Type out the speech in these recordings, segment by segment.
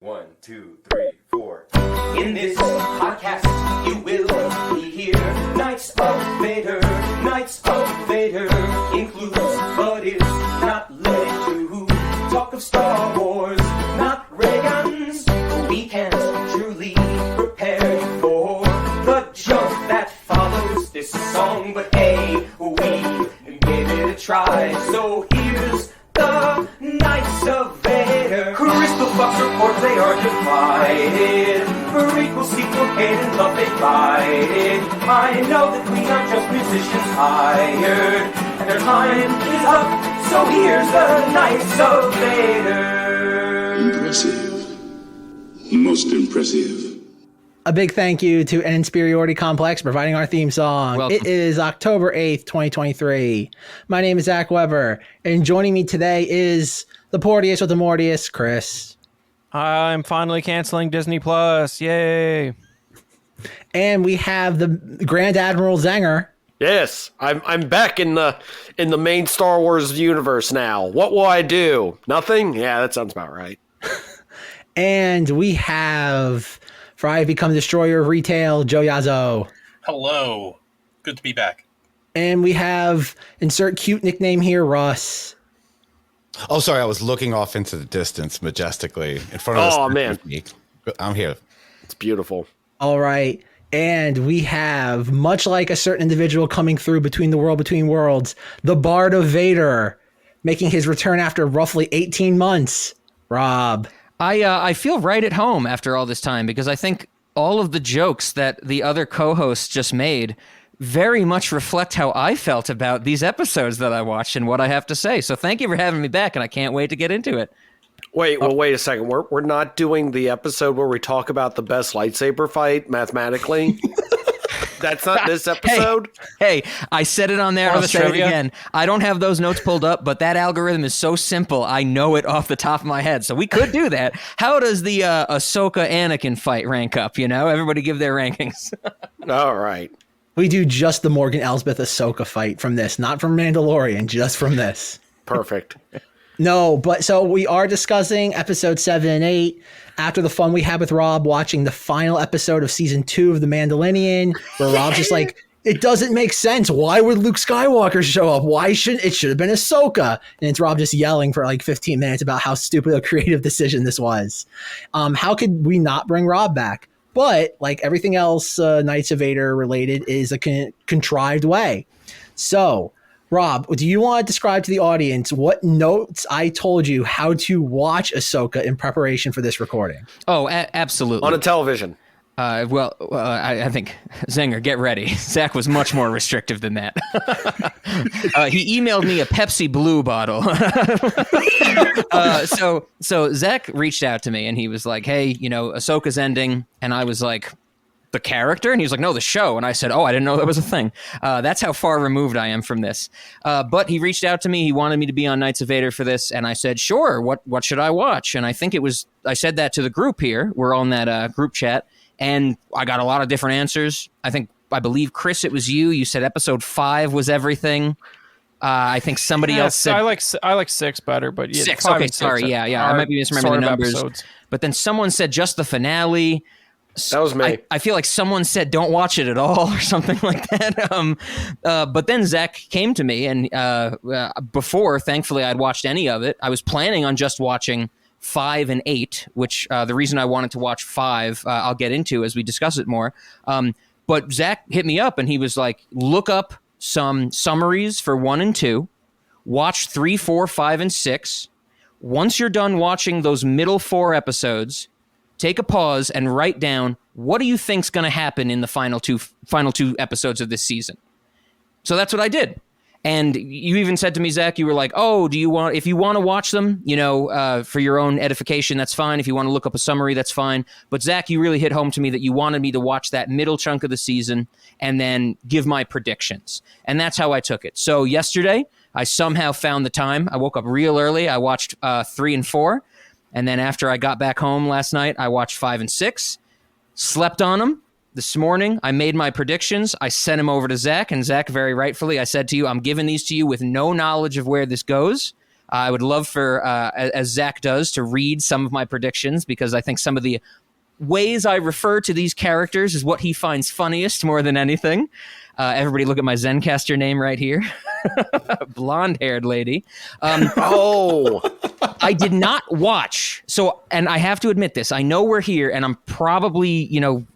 1, 2, 3, 4. In this podcast, you will hear Knights of Vader. Knights of Vader includes, but is not limited to, talk of Star Wars, not ray guns. We can't truly prepare you for the junk that follows this song, but hey, we gave it a try. So here's the Knights of Vader. Crystal Fox report they are divided. Prequel, sequel, hate and love they fighted. I know that we are just musicians hired, and their time is up, so here's the Knights of Vader. Impressive. Most impressive. A big thank you to An Insperiority Complex providing our theme song. Welcome. It is October 8th, 2023. My name is Zack Weber, and joining me today is the Portius with the Mortius, Chris. I'm finally canceling Disney Plus. Yay. And we have the Grand Admiral Zenger. Yes, I'm back in the main Star Wars universe now. What will I do? Nothing? Yeah, that sounds about right. And we have, for I have become Destroyer of Retail, Joe Yazzo. Hello. Good to be back. And we have, insert cute nickname here, Russ. Oh, sorry. I was looking off into the distance majestically in front of Oh, man. I'm here. It's beautiful. All right. And we have, much like a certain individual coming through between the world between worlds, the Bard of Vader, making his return after roughly 18 months, Rob. I feel right at home after all this time because I think all of the jokes that the other co-hosts just made very much reflect how I felt about these episodes that I watched and what I have to say. So thank you for having me back, and I can't wait to get into it. Wait a second. We're not doing the episode where we talk about the best lightsaber fight mathematically? That's not this episode? Hey, I said it on there. I'll say it again. I don't have those notes pulled up, but that algorithm is so simple. I know it off the top of my head. So we could do that. How does the Ahsoka Anakin fight rank up? You know, everybody give their rankings. All right. We do just the Morgan Elsbeth Ahsoka fight from this, not from Mandalorian, just from this. Perfect. No, but so we are discussing episode 7 and 8 after the fun we had with Rob watching the final episode of season 2 of The Mandalorian, where Rob's just like, it doesn't make sense. Why would Luke Skywalker show up? Why shouldn't it should have been Ahsoka? And it's Rob just yelling for like 15 minutes about how stupid a creative decision this was. How could we not bring Rob back? But like everything else Knights of Vader related is a contrived way. So, Rob, do you want to describe to the audience what notes I told you how to watch Ahsoka in preparation for this recording? Oh, absolutely. On a television. I think, Zenger, get ready. Zack was much more restrictive than that. He emailed me a Pepsi Blue bottle. So Zack reached out to me and he was like, hey, you know, Ahsoka's ending. And I was like, the character? And he was like, no, the show. And I said, oh, I didn't know that was a thing. That's how far removed I am from this. But he reached out to me. He wanted me to be on Knights of Vader for this. And I said, sure, what should I watch? And I think I said that to the group here. We're on that group chat. And I got a lot of different answers. I believe, Chris, it was you. You said episode 5 was everything. I think somebody else said... I like 6 better, but yeah, 6. Okay, sorry. Yeah. I might be misremembering the numbers. Episodes. But then someone said just the finale. That was me. I feel like someone said don't watch it at all or something like that. But then Zack came to me, and before, thankfully, I'd watched any of it. I was planning on just watching 5 and 8, which the reason I wanted to watch 5, I'll get into as we discuss it more. But Zack hit me up and he was like, look up some summaries for 1 and 2, watch 3, 4, 5, and 6. Once you're done watching those middle 4 episodes, take a pause and write down, what do you think's going to happen in the final two episodes of this season? So that's what I did. And you even said to me, Zack, you were like, oh, if you want to watch them, you know, for your own edification, that's fine. If you want to look up a summary, that's fine. But Zack, you really hit home to me that you wanted me to watch that middle chunk of the season and then give my predictions. And that's how I took it. So yesterday, I somehow found the time. I woke up real early. I watched 3 and 4. And then after I got back home last night, I watched 5 and 6, slept on them. This morning, I made my predictions. I sent them over to Zack, and Zack, very rightfully, I said to you, I'm giving these to you with no knowledge of where this goes. I would love for, as Zach does, to read some of my predictions, because I think some of the ways I refer to these characters is what he finds funniest more than anything. Everybody look at my Zencaster name right here. Blonde-haired lady. I did not watch. So, and I have to admit this. I know we're here, and I'm probably,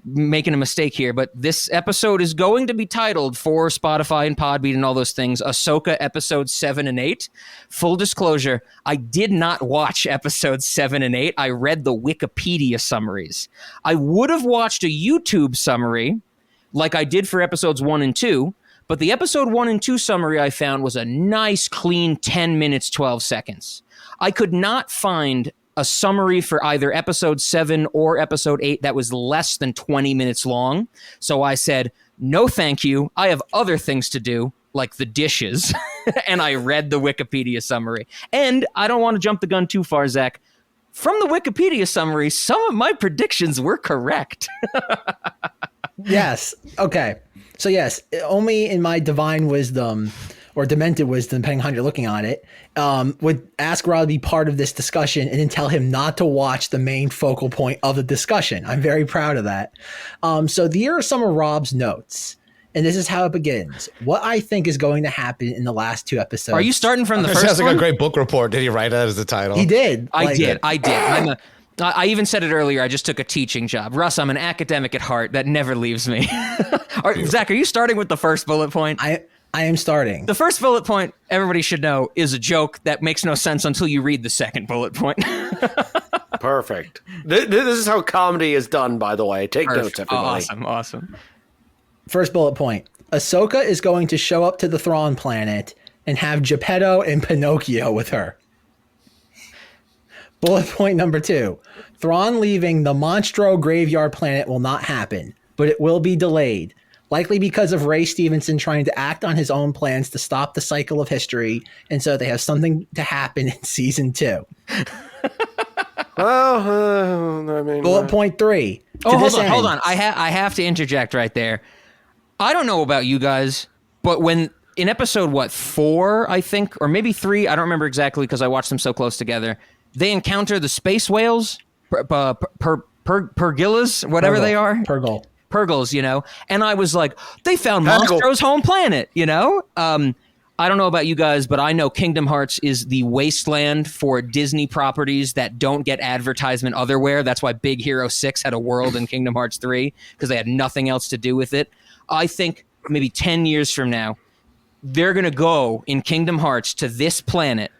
making a mistake here, but this episode is going to be titled for Spotify and Podbean and all those things, Ahsoka episodes 7 and 8. Full disclosure, I did not watch episodes 7 and 8. I read the Wikipedia summaries. I would have watched a YouTube summary like I did for episodes 1 and 2, but the episode 1 and 2 summary I found was a nice, clean 10 minutes, 12 seconds. I could not find a summary for either episode 7 or episode 8 that was less than 20 minutes long. So I said, no, thank you. I have other things to do, like the dishes. And I read the Wikipedia summary. And I don't want to jump the gun too far, Zach. From the Wikipedia summary, some of my predictions were correct. Yes. Okay. So yes, only in my divine wisdom or demented wisdom, depending on how you're looking at it, would ask Rob to be part of this discussion and then tell him not to watch the main focal point of the discussion. I'm very proud of that. So here are some of Rob's notes. And this is how it begins. What I think is going to happen in the last 2 episodes. Are you starting from the first sounds like one? a great book report. Did he write that as the title? He did. I did. I even said it earlier. I just took a teaching job. Russ, I'm an academic at heart. That never leaves me. Zach, are you starting with the first bullet point? I am starting. The first bullet point, everybody should know, is a joke that makes no sense until you read the second bullet point. Perfect. This is how comedy is done, by the way. Take notes, everybody. Awesome. First bullet point. Ahsoka is going to show up to the Thrawn planet and have Geppetto and Pinocchio with her. Bullet point number 2. Thrawn leaving the Monstro graveyard planet will not happen, but it will be delayed, likely because of Ray Stevenson trying to act on his own plans to stop the cycle of history, and so they have something to happen in season 2. Bullet point 3. Hold on. I have to interject right there. I don't know about you guys, but when in episode 4, I think, or maybe 3, I don't remember exactly because I watched them so close together. They encounter the space whales, pergillas, whatever they are. Purgles, and I was like, they found Monstro's home planet, I don't know about you guys, but I know Kingdom Hearts is the wasteland for Disney properties that don't get advertisement otherwhere. That's why Big Hero 6 had a world in Kingdom Hearts 3, because they had nothing else to do with it. I think maybe 10 years from now, they're going to go in Kingdom Hearts to this planet,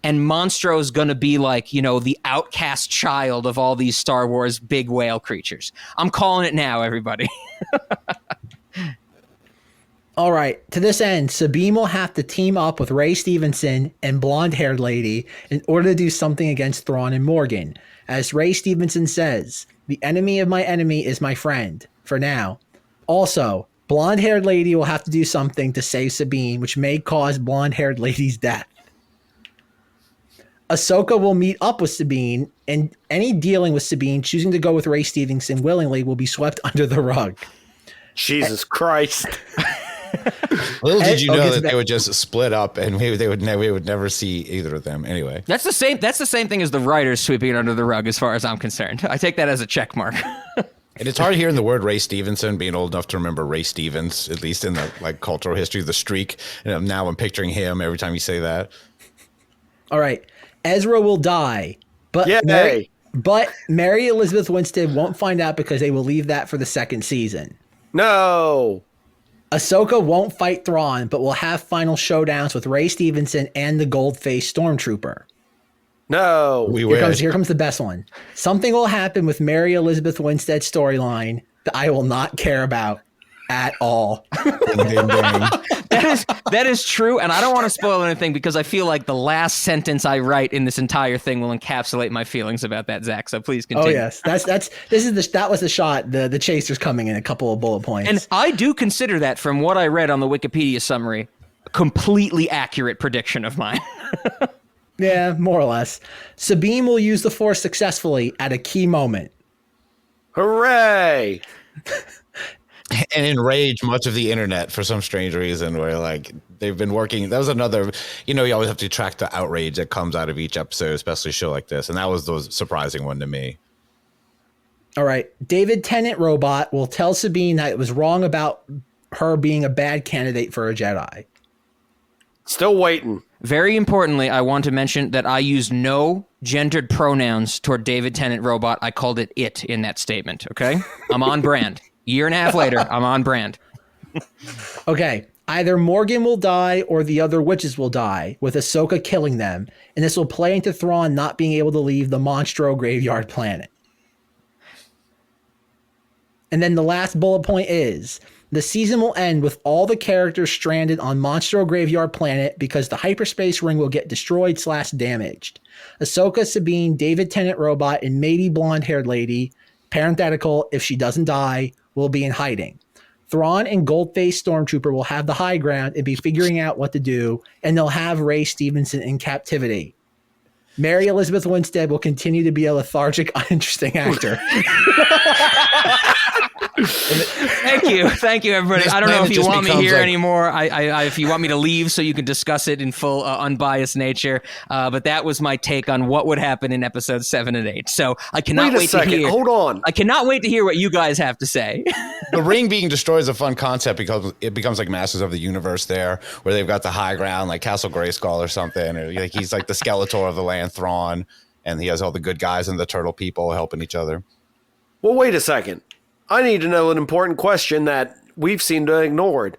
and Monstro's going to be like, the outcast child of all these Star Wars big whale creatures. I'm calling it now, everybody. All right. To this end, Sabine will have to team up with Ray Stevenson and blonde-haired lady in order to do something against Thrawn and Morgan. As Ray Stevenson says, the enemy of my enemy is my friend, for now. Also, blonde-haired lady will have to do something to save Sabine, which may cause blonde-haired lady's death. Ahsoka will meet up with Sabine, and any dealing with Sabine choosing to go with Ray Stevenson willingly will be swept under the rug. Jesus Christ. Little did you know that they would just split up and we would never see either of them anyway. That's the same thing as the writers sweeping it under the rug as far as I'm concerned. I take that as a check mark. And it's hard hearing the word Ray Stevenson, being old enough to remember Ray Stevens, at least in the cultural history, the streak. And now I'm picturing him every time you say that. All right. Ezra will die, but Mary Elizabeth Winstead won't find out because they will leave that for the second season. No. Ahsoka won't fight Thrawn, but will have final showdowns with Ray Stevenson and the gold-faced stormtrooper. No. Here comes the best one. Something will happen with Mary Elizabeth Winstead's storyline that I will not care about at all. Ding, ding, ding. That is true, and I don't want to spoil anything because I feel like the last sentence I write in this entire thing will encapsulate my feelings about that, Zach. So please continue. Oh yes, that was the shot. The chaser's coming in a couple of bullet points, and I do consider that, from what I read on the Wikipedia summary, a completely accurate prediction of mine. Yeah, more or less. Sabine will use the Force successfully at a key moment. Hooray! and enrage much of the internet for some strange reason, where like they've been working. That was another, you always have to track the outrage that comes out of each episode, especially a show like this. And that was the surprising one to me. All right. David Tennant Robot will tell Sabine that it was wrong about her being a bad candidate for a Jedi. Still waiting. Very importantly, I want to mention that I used no gendered pronouns toward David Tennant Robot. I called it in that statement, okay? I'm on brand. Year and a half later, I'm on brand. Okay. Either Morgan will die or the other witches will die, with Ahsoka killing them, and this will play into Thrawn not being able to leave the Monstro graveyard planet. And then the last bullet point is, the season will end with all the characters stranded on Monstro Graveyard Planet because the hyperspace ring will get destroyed/damaged. Ahsoka, Sabine, David Tennant Robot, and maybe blonde-haired lady, parenthetical, if she doesn't die, will be in hiding. Thrawn and Goldface Stormtrooper will have the high ground and be figuring out what to do, and they'll have Ray Stevenson in captivity. Mary Elizabeth Winstead will continue to be a lethargic, uninteresting actor. Thank you, everybody. I don't know if you want me here anymore. If you want me to leave so you can discuss it in full unbiased nature. But that was my take on what would happen in episodes 7 and 8. So I cannot wait to hear. Hold on. I cannot wait to hear what you guys have to say. The ring being destroyed is a fun concept because it becomes like Masters of the Universe there, where they've got the high ground, like Castle Grayskull or something. Or like he's like the Skeletor of the land, Thrawn, and he has all the good guys and the turtle people helping each other. Well, wait a second. I need to know an important question that we've seemed to have ignored.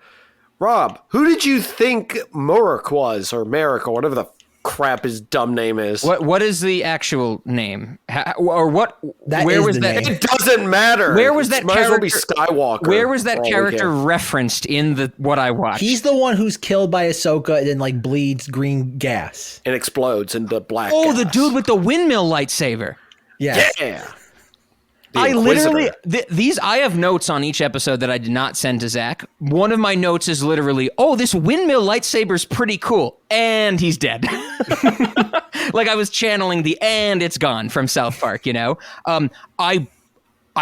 Rob, who did you think Murik was, or Merrick, or whatever the crap his dumb name is? What is the actual name? Or what? Where was that? It doesn't matter. Where was that character? Might as well be Skywalker. Where was that character referenced in what I watched? He's the one who's killed by Ahsoka and then like bleeds green gas and explodes into black. Oh, gas. the dude with the windmill lightsaber. Yes. Yeah. I literally I have notes on each episode that I did not send to Zach. One of my notes is literally, "Oh, this windmill lightsaber's pretty cool," and he's dead. Like I was channeling the "and it's gone" from South Park. I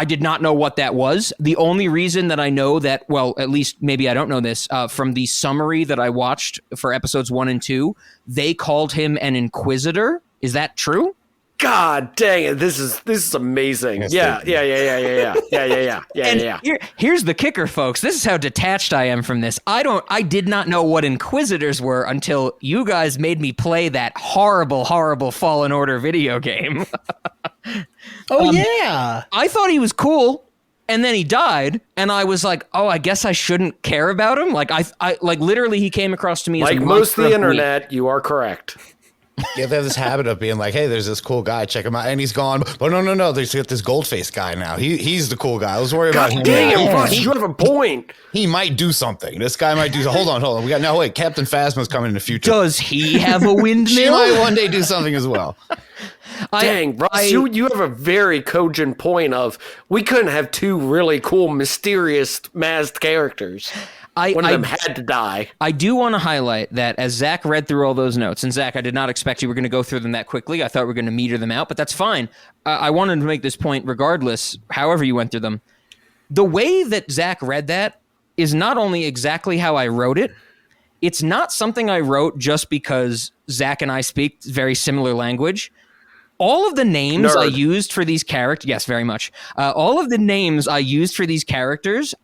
did not know what that was. The only reason that I know that, well, at least maybe I don't know this, from the summary that I watched for episodes 1 and 2, they called him an Inquisitor. Is that true? God dang it! This is amazing. Yeah. Here's the kicker, folks. This is how detached I am from this. I did not know what Inquisitors were until you guys made me play that horrible, horrible Fallen Order video game. Yeah. I thought he was cool, and then he died, and I was like, oh, I guess I shouldn't care about him. Like I like literally he came across to me as like most of the internet. You are correct. Yeah, they have this habit of being like, hey, there's this cool guy, check him out, and he's gone. But no, they got this Goldface guy now. He's the cool guy. Let's worry about him. Dang it, Russ, you have a point. He might do something. This guy might do something. Hold on. Wait, Captain Phasma's coming in the future. Does he have a windmill? She might one day do something as well. Dang, Russ, you have a very cogent point of we couldn't have two really cool, mysterious, masked characters. One of them had to die. I do want to highlight that as Zach read through all those notes, and Zach, I did not expect you were going to go through them that quickly. I thought we were going to meter them out, but that's fine. I wanted to make this point regardless, however you went through them. The way that Zach read that is not only exactly how I wrote it, it's not something I wrote just because Zach and I speak very similar language. All of the names I used for these characters, yes, very much. All of the names I used for these characters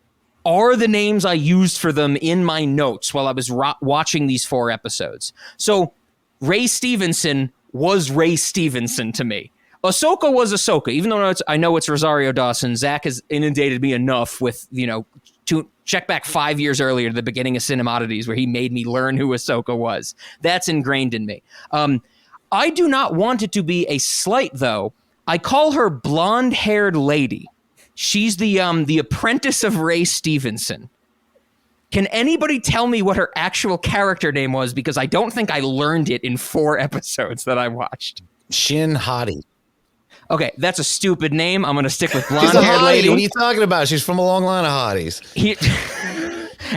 are the names I used for them in my notes while I was watching these 4 episodes. So Ray Stevenson was Ray Stevenson to me. Ahsoka was Ahsoka, even though I know it's Rosario Dawson. Zach has inundated me enough with, to check back 5 years earlier to the beginning of Cinemoddities where he made me learn who Ahsoka was. That's ingrained in me. I do not want it to be a slight, though. I call her blonde-haired lady. She's the apprentice of Ray Stevenson. Can anybody tell me what her actual character name was? Because I don't think I learned it in 4 episodes that I watched. Shin Hati. Okay, that's a stupid name. I'm going to stick with blonde-haired lady. What are you talking about? She's from a long line of hotties.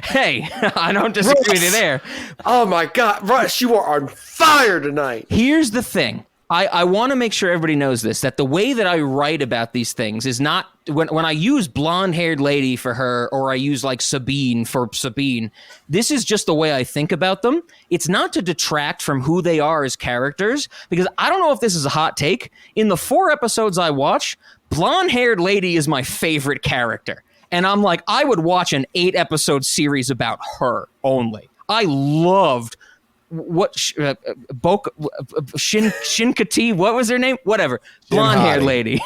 Hey, I don't disagree with you there. Oh my God, Russ, you are on fire tonight. Here's the thing. I want to make sure everybody knows this, that the way that I write about these things is not when I use blonde-haired lady for her, or I use like Sabine for Sabine. This is just the way I think about them. It's not to detract from who they are as characters, because I don't know if this is a hot take. In the 4 episodes I watch, blonde-haired lady is my favorite character. And I'm like, I would watch an 8-episode series about her only. I loved Shinkati, what was her name? Whatever. Blonde-haired lady.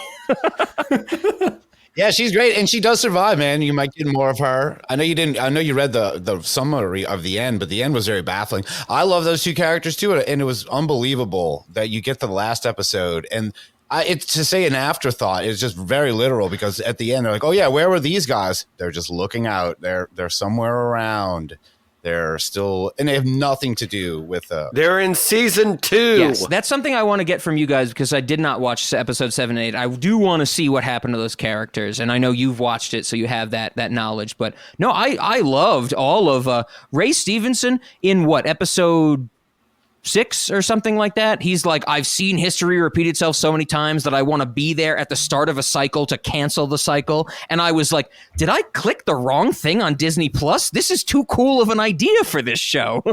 Yeah, she's great, and she does survive, man. You might get more of her. I know you didn't. I know you read the summary of the end, but the end was very baffling. I love those 2 characters too, and it was unbelievable that you get to the last episode, and it's to say an afterthought is just very literal, because at the end they're like, "Oh yeah, where were these guys?" They're just looking out. They're somewhere around. They're still, and they have nothing to do with. They're in season 2. Yes, that's something I want to get from you guys, because I did not watch episode 7 and 8. I do want to see what happened to those characters, and I know you've watched it, so you have that knowledge. But no, I loved all of Ray Stevenson in episode 6 or something like that. He's like, I've seen history repeat itself so many times that I want to be there at the start of a cycle to cancel the cycle. And I was like, did I click the wrong thing on Disney Plus? This is too cool of an idea for this show.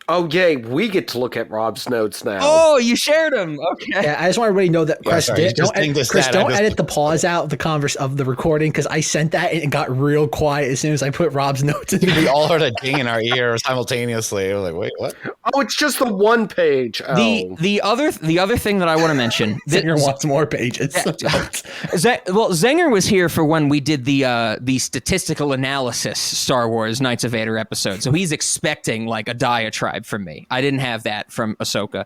Oh, yay. We get to look at Rob's notes now. Oh, you shared them. Okay. Yeah, I just want everybody to know that Chris, Chris, don't edit the pause out of the recording, because I sent that and it got real quiet as soon as I put Rob's notes in. We all heard a ding in our ear simultaneously. We're like, wait, what? Oh, it's just the 1 page. Oh. The other thing that I want to mention. Zenger wants more pages. Zenger was here for when we did the statistical analysis Star Wars Knights of Vader episode, so he's expecting like a diatribe from me. I didn't have that from Ahsoka.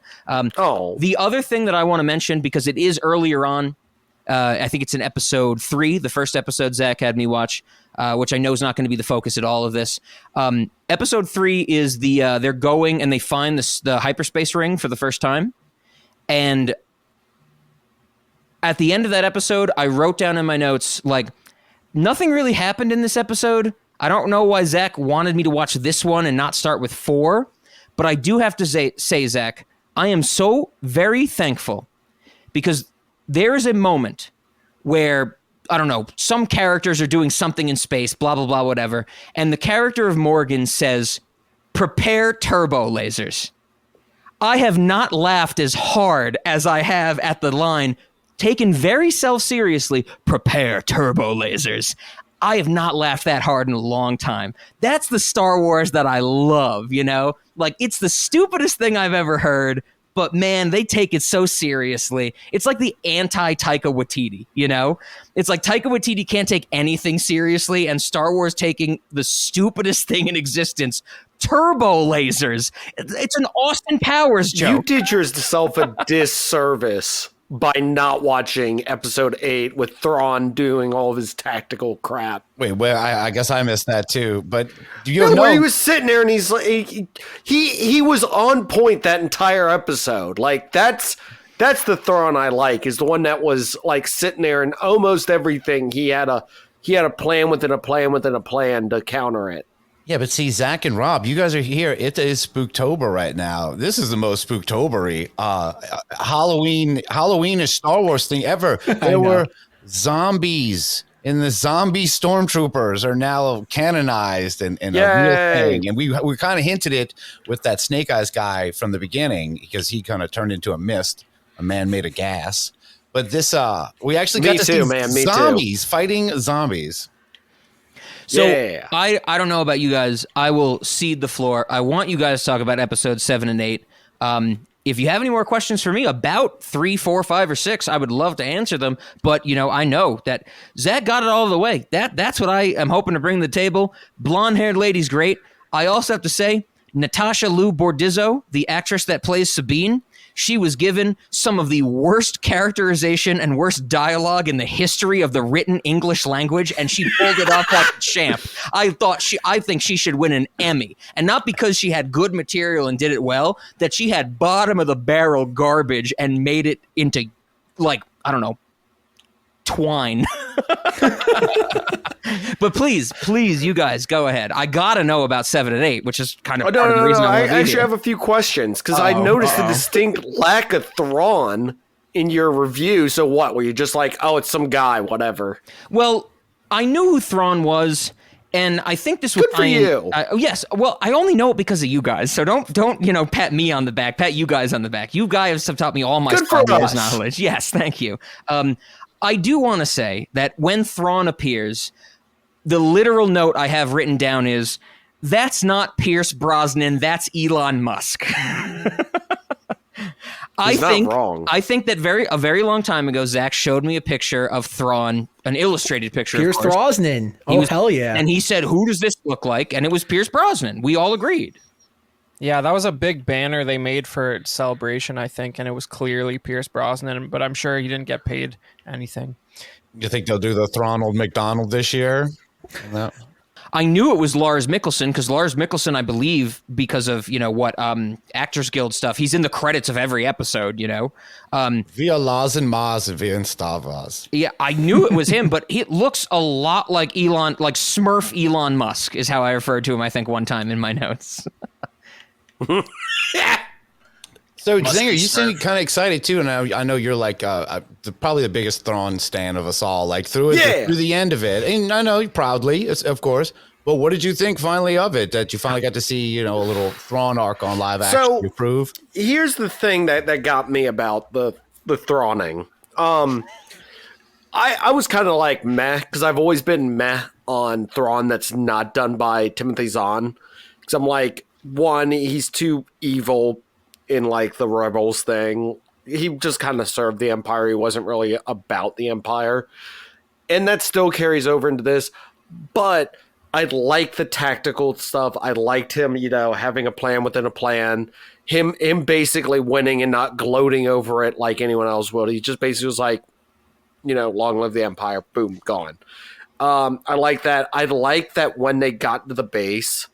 The other thing that I want to mention, because it is earlier on, I think it's in episode 3, the first episode Zack had me watch, which I know is not going to be the focus at all of this. Episode 3 is they're going and they find the hyperspace ring for the first time. And at the end of that episode, I wrote down in my notes, like, nothing really happened in this episode. I don't know why Zack wanted me to watch this one and not start with 4. But I do have to say, Zack, I am so very thankful, because there is a moment where, I don't know, some characters are doing something in space, blah, blah, blah, whatever, and the character of Morgan says, "Prepare turbo lasers." I have not laughed as hard as I have at the line, taken very self-seriously, "Prepare turbo lasers." I have not laughed that hard in a long time. That's the Star Wars that I love, you know? Like, it's the stupidest thing I've ever heard, but man, they take it so seriously. It's like the anti-Taika Waititi, you know? It's like Taika Waititi can't take anything seriously, and Star Wars taking the stupidest thing in existence, turbo lasers. It's an Austin Powers joke. You did yourself a disservice by not watching episode 8 with Thrawn doing all of his tactical crap. Wait, well, I guess I missed that too. But do you know where he was sitting there and he's like, he was on point that entire episode. Like that's the Thrawn I like, is the one that was like sitting there and almost everything he had a plan within a plan within a plan to counter it. Yeah, but see, Zack and Rob, you guys are here. It is Spooktober right now. This is the most Spooktobery Halloween-ish Star Wars thing ever. There were zombies, and the zombie stormtroopers are now canonized and a real thing. And we kind of hinted it with that Snake Eyes guy from the beginning, because he kind of turned into a mist, a man made of gas. But this, we actually got to see zombies fighting zombies. So I don't know about you guys. I will cede the floor. I want you guys to talk about episodes 7 and 8. If you have any more questions for me about 3, 4, 5, or 6, I would love to answer them. But, you know, I know that Zack got it all the way. That's what I am hoping to bring to the table. Blonde-haired lady's great. I also have to say, Natasha Liu Bordizzo, the actress that plays Sabine, she was given some of the worst characterization and worst dialogue in the history of the written English language, and she pulled it off like a champ. I think she should win an Emmy, and not because she had good material and did it well, that she had bottom of the barrel garbage and made it into, like, I don't know, twine. But please, you guys, go ahead. I gotta know about 7 and 8, which is kind of No, part of the reason I I want to be actually here. have a few questions because I noticed a distinct lack of Thrawn in your review. So what? Were you just like, oh, it's some guy, whatever? Well, I knew who Thrawn was, and I think this was Good for you. Yes. Well, I only know it because of you guys. So don't pat me on the back. Pat you guys on the back. You guys have taught me all my Good Star for Wars us. knowledge. Yes, thank you. I do want to say that when Thrawn appears, the literal note I have written down is, that's not Pierce Brosnan, that's Elon Musk. He's not wrong. I think that a very long time ago, Zach showed me a picture of Thrawn, an illustrated picture. Pierce of course. Brosnan. Oh, hell yeah. And he said, who does this look like? And it was Pierce Brosnan. We all agreed. Yeah, that was a big banner they made for Celebration, I think, and it was clearly Pierce Brosnan, but I'm sure he didn't get paid anything. You think they'll do the Ronald McDonald this year? No. I knew it was Lars Mikkelsen because Lars Mikkelsen, I believe, because of Actors Guild stuff, he's in the credits of every episode. Via Lars and Mars and via Star Wars. Yeah, I knew it was him, but he looks a lot like Smurf Elon Musk is how I referred to him. I think one time in my notes. So, Must Zenger, be you seem Smurf. kind of excited too, and I know you're like probably the biggest Thrawn stan of us all. Like through the end of it, and I know proudly, of course. But what did you think finally of it? That you finally got to see, a little Thrawn arc on live action. So- You prove. Here's the thing that got me about the Thrawning. I was kind of like meh because I've always been meh on Thrawn that's not done by Timothy Zahn. Because I'm like, one, he's too evil in like the Rebels thing. He just kind of served the Empire. He wasn't really about the Empire. And that still carries over into this. But I like the tactical stuff. I liked him, having a plan within a plan. Him basically winning and not gloating over it like anyone else would. He just basically was like, long live the Empire. Boom, gone. I like that. I like that when they got to the base,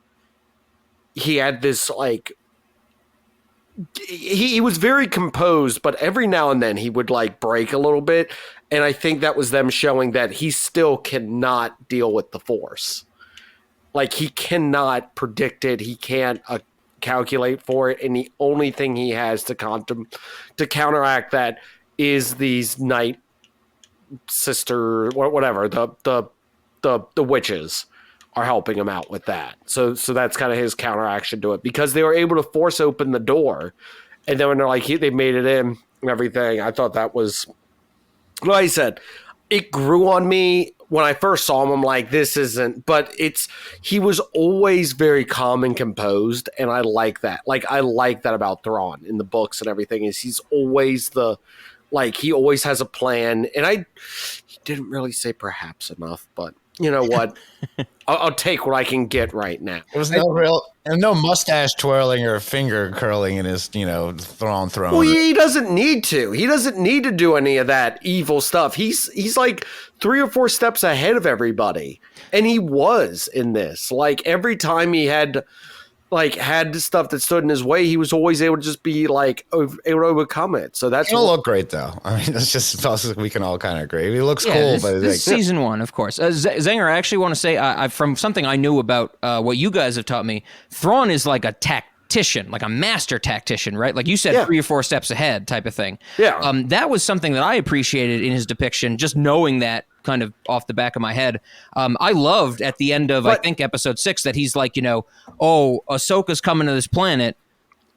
he had this like, he was very composed, but every now and then he would like break a little bit. And I think that was them showing that he still cannot deal with the Force. Like he cannot predict it. He can't calculate for it. And the only thing he has to counteract that is these night sister, whatever, the witches are helping him out with that. So that's kind of his counteraction to it because they were able to force open the door. And then when they're like, they made it in and everything, I thought that was, like I said, it grew on me when I first saw him. I'm like, this isn't, but he was always very calm and composed. And I like that. Like, I like that about Thrawn in the books and everything is he's always he always has a plan. And he didn't really say perhaps enough, but you know what? I'll take what I can get right now. There's no mustache twirling or finger curling in his, Thrawn throne. Well, he doesn't need to. He doesn't need to do any of that evil stuff. He's like 3 or 4 steps ahead of everybody. And he was in this. Like every time he had stuff that stood in his way, he was always able to just be like able to overcome it. So that's He'll look great though. I mean, that's just something we can all kind of agree. He looks cool, this, but this is season 1, of course. Zenger, I actually want to say, from something I knew about what you guys have taught me, Thrawn is like a tactician, like a master tactician, right? Like you said, 3 or 4 steps ahead type of thing. Yeah. That was something that I appreciated in his depiction, just knowing that kind of off the back of my head. I loved at the end of, I think, episode 6, that he's like, Ahsoka's coming to this planet.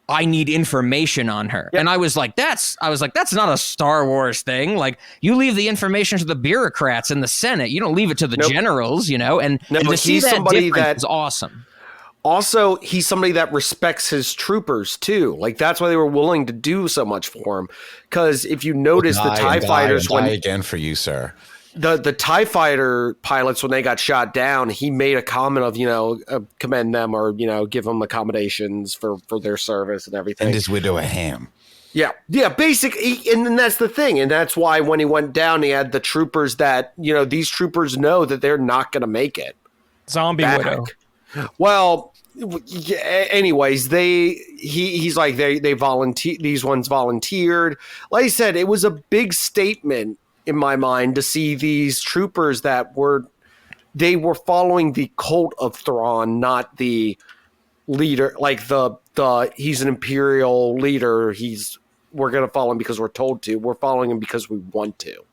I need information on her. Yep. And I was like, that's not a Star Wars thing. Like, you leave the information to the bureaucrats in the Senate. You don't leave it to the generals, and to see that difference is awesome. Also, he's somebody that respects his troopers too. Like that's why they were willing to do so much for him. Because if you notice the TIE fighters, die again for you, sir. The TIE fighter pilots, when they got shot down, he made a comment of, commend them or, give them accommodations for their service and everything. And his widow a ham. Yeah. Yeah. Basically. And then that's the thing. And that's why when he went down, he had the troopers that, these troopers know that they're not going to make it. Zombie widow. Well, anyways, he's like, they volunteer. These ones volunteered. Like I said, it was a big statement in my mind to see these troopers that were following the cult of Thrawn, not the leader, like the he's an Imperial leader. We're going to follow him because we're told to. We're following him because we want to.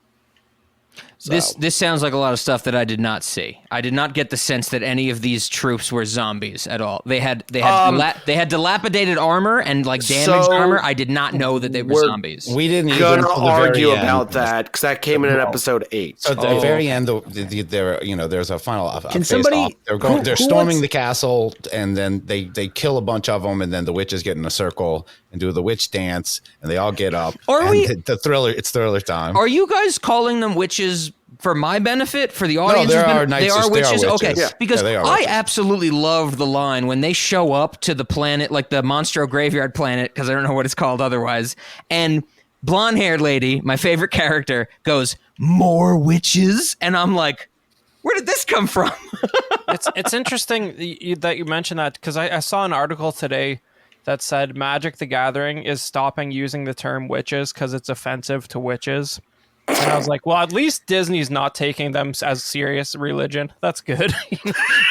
So. This sounds like a lot of stuff that I did not see. I did not get the sense that any of these troops were zombies at all. They had dilapidated armor and like damaged armor. I did not know that they were zombies. We didn't even gonna argue about that because that came in episode 8. So at the very end, there's a final. Can somebody? They're storming the castle, and then they kill a bunch of them, and then the witches get in a circle and do the witch dance, and they all get up. It's thriller time. Are you guys calling them witches for my benefit, for the audience? No, they are witches. Okay, yeah. Because I absolutely loved the line when they show up to the planet, like the Monstro Graveyard planet, because I don't know what it's called otherwise, and blonde-haired lady, my favorite character, goes, "More witches," and I'm like, where did this come from? It's interesting that you mentioned that, because I saw an article today that said Magic the Gathering is stopping using the term witches because it's offensive to witches. And I was like, well, at least Disney's not taking them as serious religion. That's good.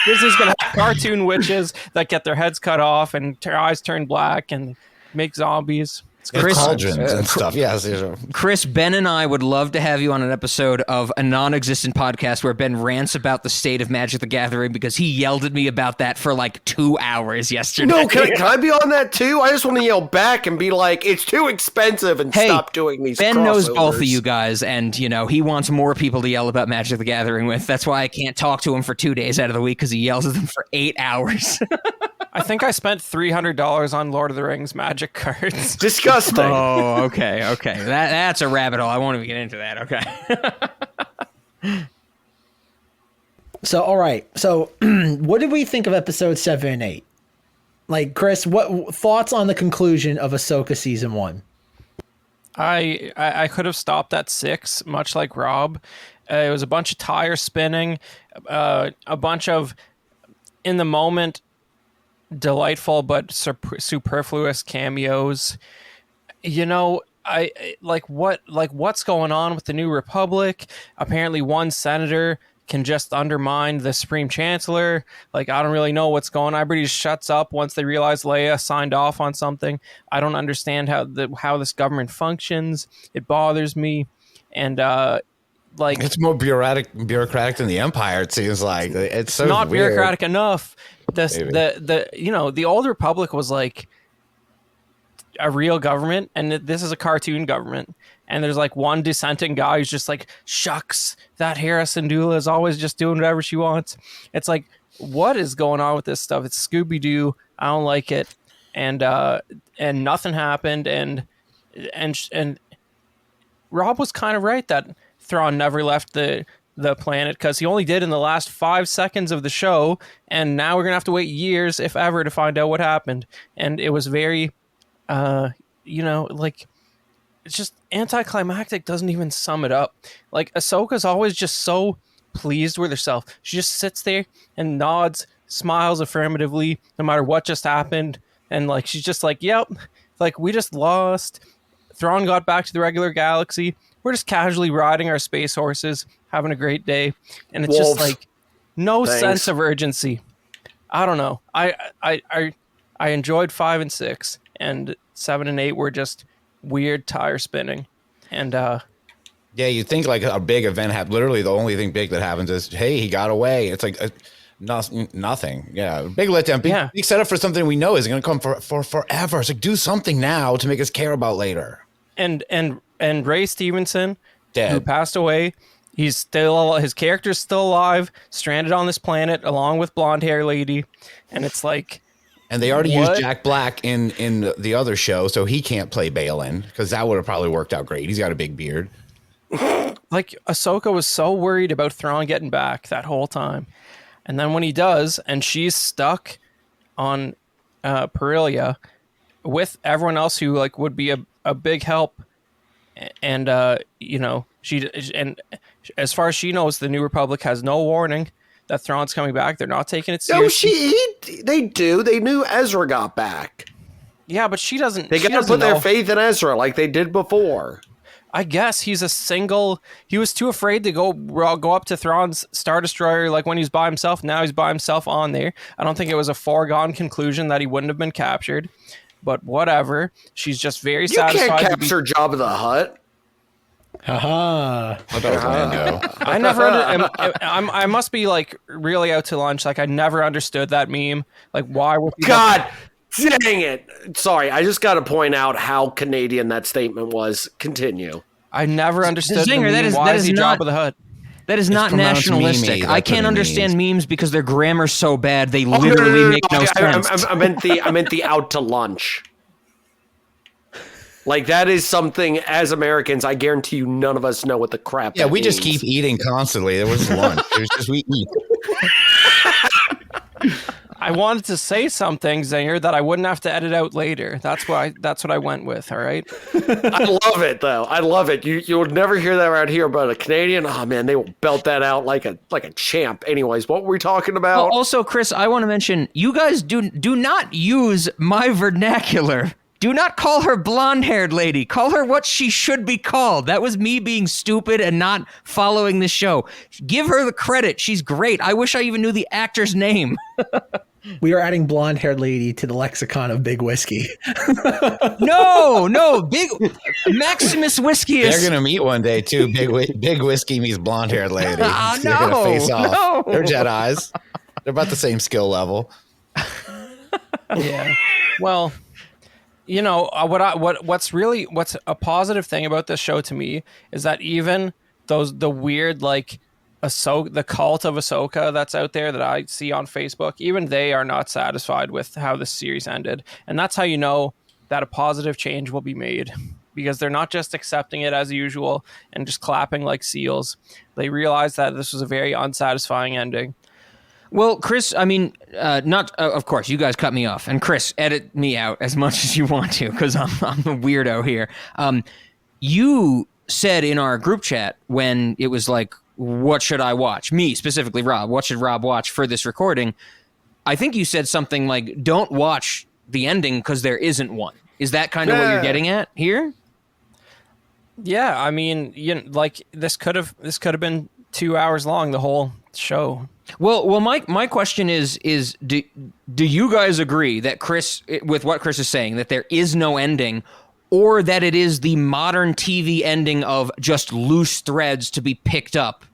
Disney's going to have cartoon witches that get their heads cut off and their eyes turn black and make zombies. Chris, cauldrons and stuff. Yes. Chris, Ben and I would love to have you on an episode of a non-existent podcast where Ben rants about the state of Magic the Gathering because he yelled at me about that for like 2 hours yesterday. No, can I be on that too? I just want to yell back and be like, it's too expensive and stop doing these Ben crossovers. knows both of you guys, and he wants more people to yell about Magic the Gathering with. That's why I can't talk to him for 2 days out of the week because he yells at them for 8 hours. I think I spent $300 on Lord of the Rings Magic cards. Disgusting. Oh, okay. That's a rabbit hole. I won't even get into that. Okay. So, all right. So, what did we think of episode 7 and 8? Like, Chris, what thoughts on the conclusion of Ahsoka season 1? I could have stopped at 6, much like Rob. It was a bunch of tire spinning, a bunch of in the moment delightful but superfluous cameos. What's going on with the New Republic? Apparently one senator can just undermine the Supreme Chancellor. I don't really know what's going on. Everybody just shuts up once they realize Leia signed off on something. I don't understand how this government functions. It bothers me. And it's more bureaucratic than the Empire. It seems like it's so not weird. bureaucratic enough. The old Republic was like a real government, and this is a cartoon government. And there's one dissenting guy who's just like, shucks, that Hera Syndulla is always just doing whatever she wants. It's like, what is going on with this stuff? It's Scooby-Doo. I don't like it. And nothing happened. And Rob was kind of right that Thrawn never left the planet, because he only did in the last 5 seconds of the show, and now we're gonna have to wait years, if ever, to find out what happened. And it was very it's just anticlimactic. Doesn't even sum it up. Ahsoka's always just so pleased with herself. She just sits there and nods, smiles affirmatively no matter what just happened, and she's just like, yep, we just lost. Thrawn got back to the regular galaxy. We're just casually riding our space horses, having a great day. And it's just no sense of urgency. I don't know. I enjoyed 5 and 6, and 7 and 8 were just weird tire spinning. And yeah, you think a big event happened. Literally the only thing big that happens is, hey, he got away. It's nothing. Yeah, big letdown. Big setup for something we know is going to come for forever. It's do something now to make us care about later. And Ray Stevenson, dead, who passed away, his character's still alive, stranded on this planet along with blonde hair lady, and it's and they already used Jack Black in the other show, so he can't play Balin, because that would have probably worked out great. He's got a big beard. Ahsoka was so worried about Thrawn getting back that whole time, and then when he does, and she's stuck on Perilia with everyone else who would be a big help. And as far as she knows, the New Republic has no warning that Thrawn's coming back. They're not taking it seriously. They do. They knew Ezra got back. Yeah, but she doesn't. They got to put their faith in Ezra like they did before. I guess he was too afraid to go up to Thrawn's Star Destroyer like when he's by himself. Now he's by himself on there. I don't think it was a foregone conclusion that he wouldn't have been captured, but whatever. She's just very satisfied. You can't capture Jabba the Hutt. Haha. I thought it was Lando. I never. I must be like really out to lunch. Like I never understood that meme. Like why would people... God dang it! Sorry, I just got to point out how Canadian that statement was. Continue. I never understood. Zinger, the meme. Why is he not Jabba the Hutt? That is not pronounced nationalistic. meme-y, I that's can't what it understand means. memes because their grammar's so bad they No, literally make no sense. I meant the out to lunch. Like that is something as Americans, I guarantee you, none of us know what the crap. Yeah, that we just means. keep eating constantly. It was lunch. It was just we eat. I wanted to say something, Zenger, that I wouldn't have to edit out later. That's what I went with. All right. I love it though. I love it. You'll never hear that around here, but a Canadian, oh man, they will belt that out like a champ. Anyways, what were we talking about? Well, also, Chris, I want to mention you guys do not use my vernacular. Do not call her blonde-haired lady. Call her what she should be called. That was me being stupid and not following the show. Give her the credit. She's great. I wish I even knew the actor's name. We are adding blonde-haired lady to the lexicon of big whiskey. No, big Maximus Whiskey is... They're gonna meet one day too. Big whiskey meets blonde-haired lady. Ah, They're gonna face off. no. They're Jedis. They're about the same skill level. Yeah. Well, you know what's a positive thing about this show to me is that even the weird like the cult of Ahsoka that's out there that I see on Facebook, even they are not satisfied with how the series ended, and that's how you know that a positive change will be made, because they're not just accepting it as usual and just clapping like seals. They realize that this was a very unsatisfying ending. Well, Chris, I mean, of course, you guys cut me off. And Chris, edit me out as much as you want to, because I'm the weirdo here. You said in our group chat when it was like, what should I watch? Me, specifically, Rob. What should Rob watch for this recording? I think you said something like, don't watch the ending because there isn't one. Is that kind of what you're getting at here? Yeah, I mean, like this could have been 2 hours long, the whole show. Well, my question is do you guys agree that with what Chris is saying, that there is no ending, or that it is the modern TV ending of just loose threads to be picked up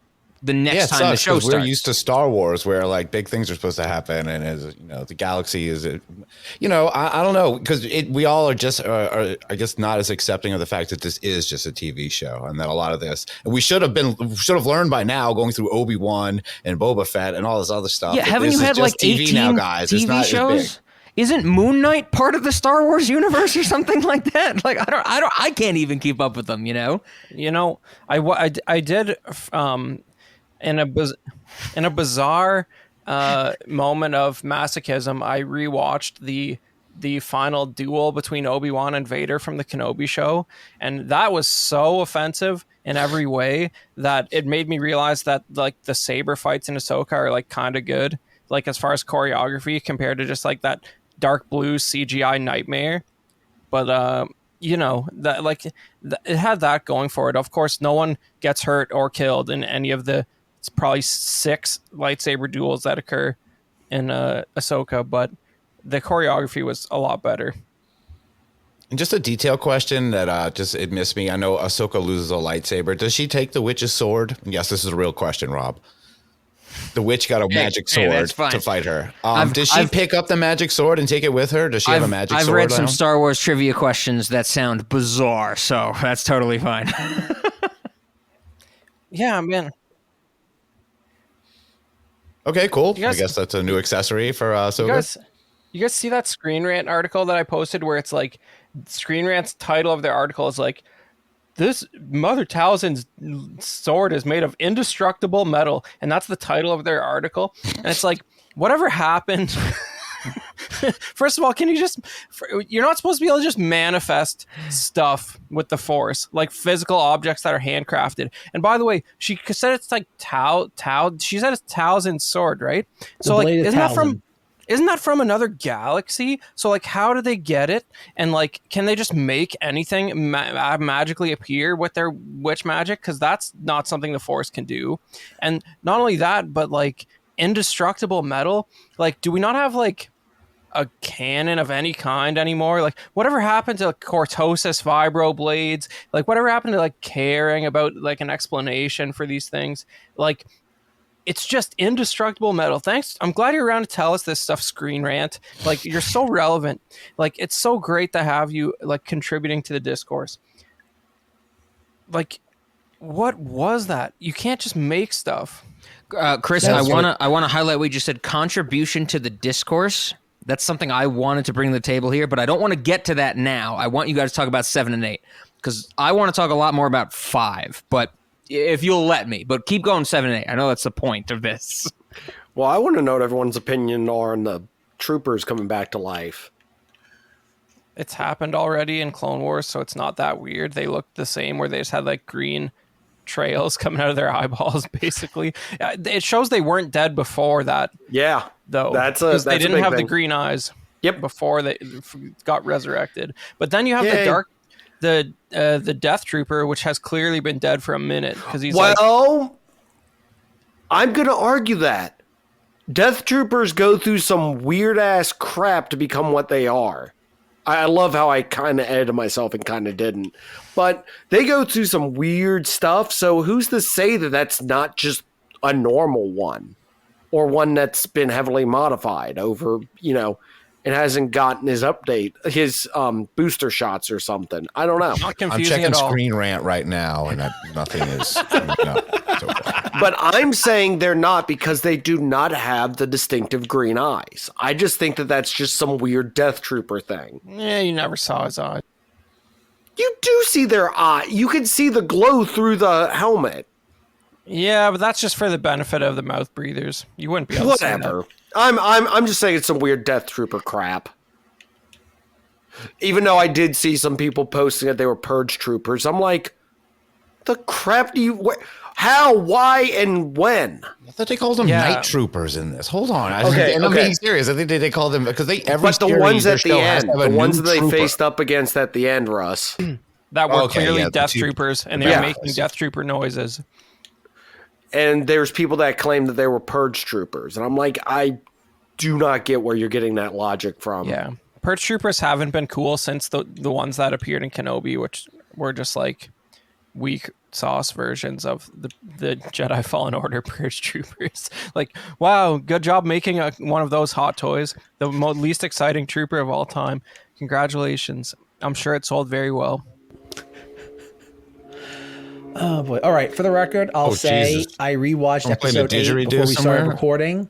the next time the show starts? We're used to Star Wars where like big things are supposed to happen, and the galaxy is, I don't know, because we all are just are I guess not as accepting of the fact that this is just a TV show, and that a lot of this, and we should have learned by now, going through Obi-Wan and Boba Fett and all this other stuff. Yeah, haven't you had like 18 now, guys? TV it's not shows? As big. Isn't Moon Knight part of the Star Wars universe or something like that? Like I can't even keep up with them. I did. In a bizarre moment of masochism, I rewatched the final duel between Obi-Wan and Vader from the Kenobi show, and that was so offensive in every way that it made me realize that like the saber fights in Ahsoka are like kind of good, like as far as choreography compared to just like that dark blue CGI nightmare. But that like it had that going for it. Of course, no one gets hurt or killed in any of the, it's probably 6 lightsaber duels that occur in Ahsoka, but the choreography was a lot better. And just a detail question that it missed me. I know Ahsoka loses a lightsaber. Does she take the witch's sword? Yes, this is a real question, Rob. The witch got a magic sword to fight her. Does she pick up the magic sword and take it with her? Does she have a magic sword? I've read some Star Wars trivia questions that sound bizarre, so that's totally fine. Yeah, man. Okay, cool. I guess that's a new accessory for Ahsoka. You guys see that Screen Rant article that I posted where it's like, Screen Rant's title of their article is like, this Mother Talzin's sword is made of indestructible metal, and that's the title of their article. And it's like, whatever happened? First of all, you're not supposed to be able to just manifest stuff with the Force, like physical objects that are handcrafted. And by the way, she said it's like Tao. She said it's Talzin's sword, right? So like, isn't that from isn't that from another galaxy? So like, how do they get it? And like, can they just make anything magically appear with their witch magic? Because that's not something the Force can do. And not only that, but like indestructible metal. Like, do we not have like a cannon of any kind anymore? Like, whatever happened to like, cortosis vibroblades? Like, whatever happened to like caring about like an explanation for these things? Like, it's just indestructible metal. Thanks. I'm glad you're around to tell us this stuff, Screen Rant. Like, you're so relevant. Like, it's so great to have you like contributing to the discourse. Like, what was that? You can't just make stuff. Chris, I wanna highlight what you just said. Contribution to the discourse. That's something I wanted to bring to the table here, but I don't want to get to that now. I want you guys to talk about 7 and 8 because I want to talk a lot more about 5. But if you'll let me, but keep going 7 and 8. I know that's the point of this. Well, I want to know what everyone's opinion are on the troopers coming back to life. It's happened already in Clone Wars, so it's not that weird. They looked the same, where they just had like green trails coming out of their eyeballs, basically. It shows they weren't dead before that. Yeah, though, because they didn't have thing. the green eyes. Yep. Before they got resurrected, but then you have the Death Trooper, which has clearly been dead for a minute because he's I'm gonna argue that Death Troopers go through some weird ass crap to become what they are. I love how I kind of edited myself and kind of didn't, but they go through some weird stuff. So who's to say that that's not just a normal one, or one that's been heavily modified over, and hasn't gotten his booster shots or something. I don't know. Not confusing I'm checking at all. Screen Rant right now, and nothing is coming up so far. But I'm saying they're not because they do not have the distinctive green eyes. I just think that that's just some weird Death Trooper thing. Yeah, you never saw his eye. You do see their eye. You can see the glow through the helmet. Yeah, but that's just for the benefit of the mouth breathers. You wouldn't be able to see Whatever. that. I'm just saying it's some weird Death Trooper crap. Even though I did see some people posting that they were Purge Troopers, I'm like, the crap do you? How? Why? And when? I thought they called them Night Troopers in this. Hold on. I'm being serious. I think they call them because they every. But the ones at the end, the ones that they trooper. faced up against at the end, Russ. That were clearly the Death two- Troopers, and they were making Death Trooper noises. And there's people that claim that they were Purge Troopers. And I'm like, I do not get where you're getting that logic from. Yeah. Purge Troopers haven't been cool since the ones that appeared in Kenobi, which were just like weak sauce versions of the Jedi Fallen Order Purge Troopers. Like, wow, good job making one of those hot toys. The least exciting trooper of all time. Congratulations. I'm sure it sold very well. Oh boy! All right, for the record, I'll say Jesus. I rewatched I'm playing a episode 8 didgeridoo before we started somewhere. recording,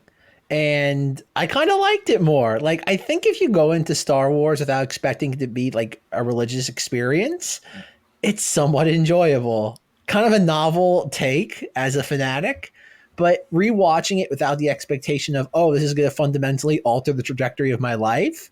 and I kind of liked it more. Like, I think if you go into Star Wars without expecting it to be like a religious experience, it's somewhat enjoyable. Kind of a novel take as a fanatic, but rewatching it without the expectation of, oh, this is going to fundamentally alter the trajectory of my life,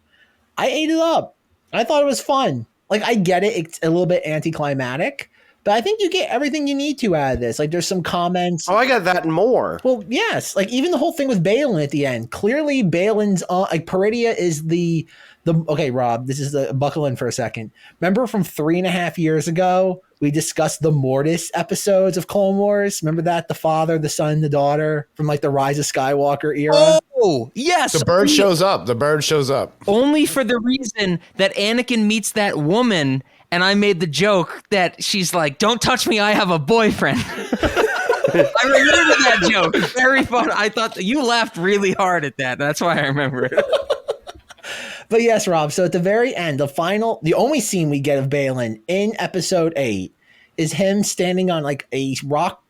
I ate it up. I thought it was fun. Like, I get it; it's a little bit anticlimactic. But I think you get everything you need to out of this. Like, there's some comments. Oh, I got that and more. Well, yes. Like, even the whole thing with Balin at the end. Clearly, Balin's like Peridia is the. Okay, Rob, this is the buckle in for a second. Remember from 3.5 years ago, we discussed the Mortis episodes of Clone Wars. Remember that? The father, the son, the daughter from like the Rise of Skywalker era. Oh, yes. The bird shows up. The bird shows up. Only for the reason that Anakin meets that woman, and I made the joke that she's like, "Don't touch me, I have a boyfriend." I remember that joke. Very fun. I thought you laughed really hard at that. That's why I remember it. But yes, Rob. So at the very end, the only scene we get of Balin in episode 8 is him standing on like a rock,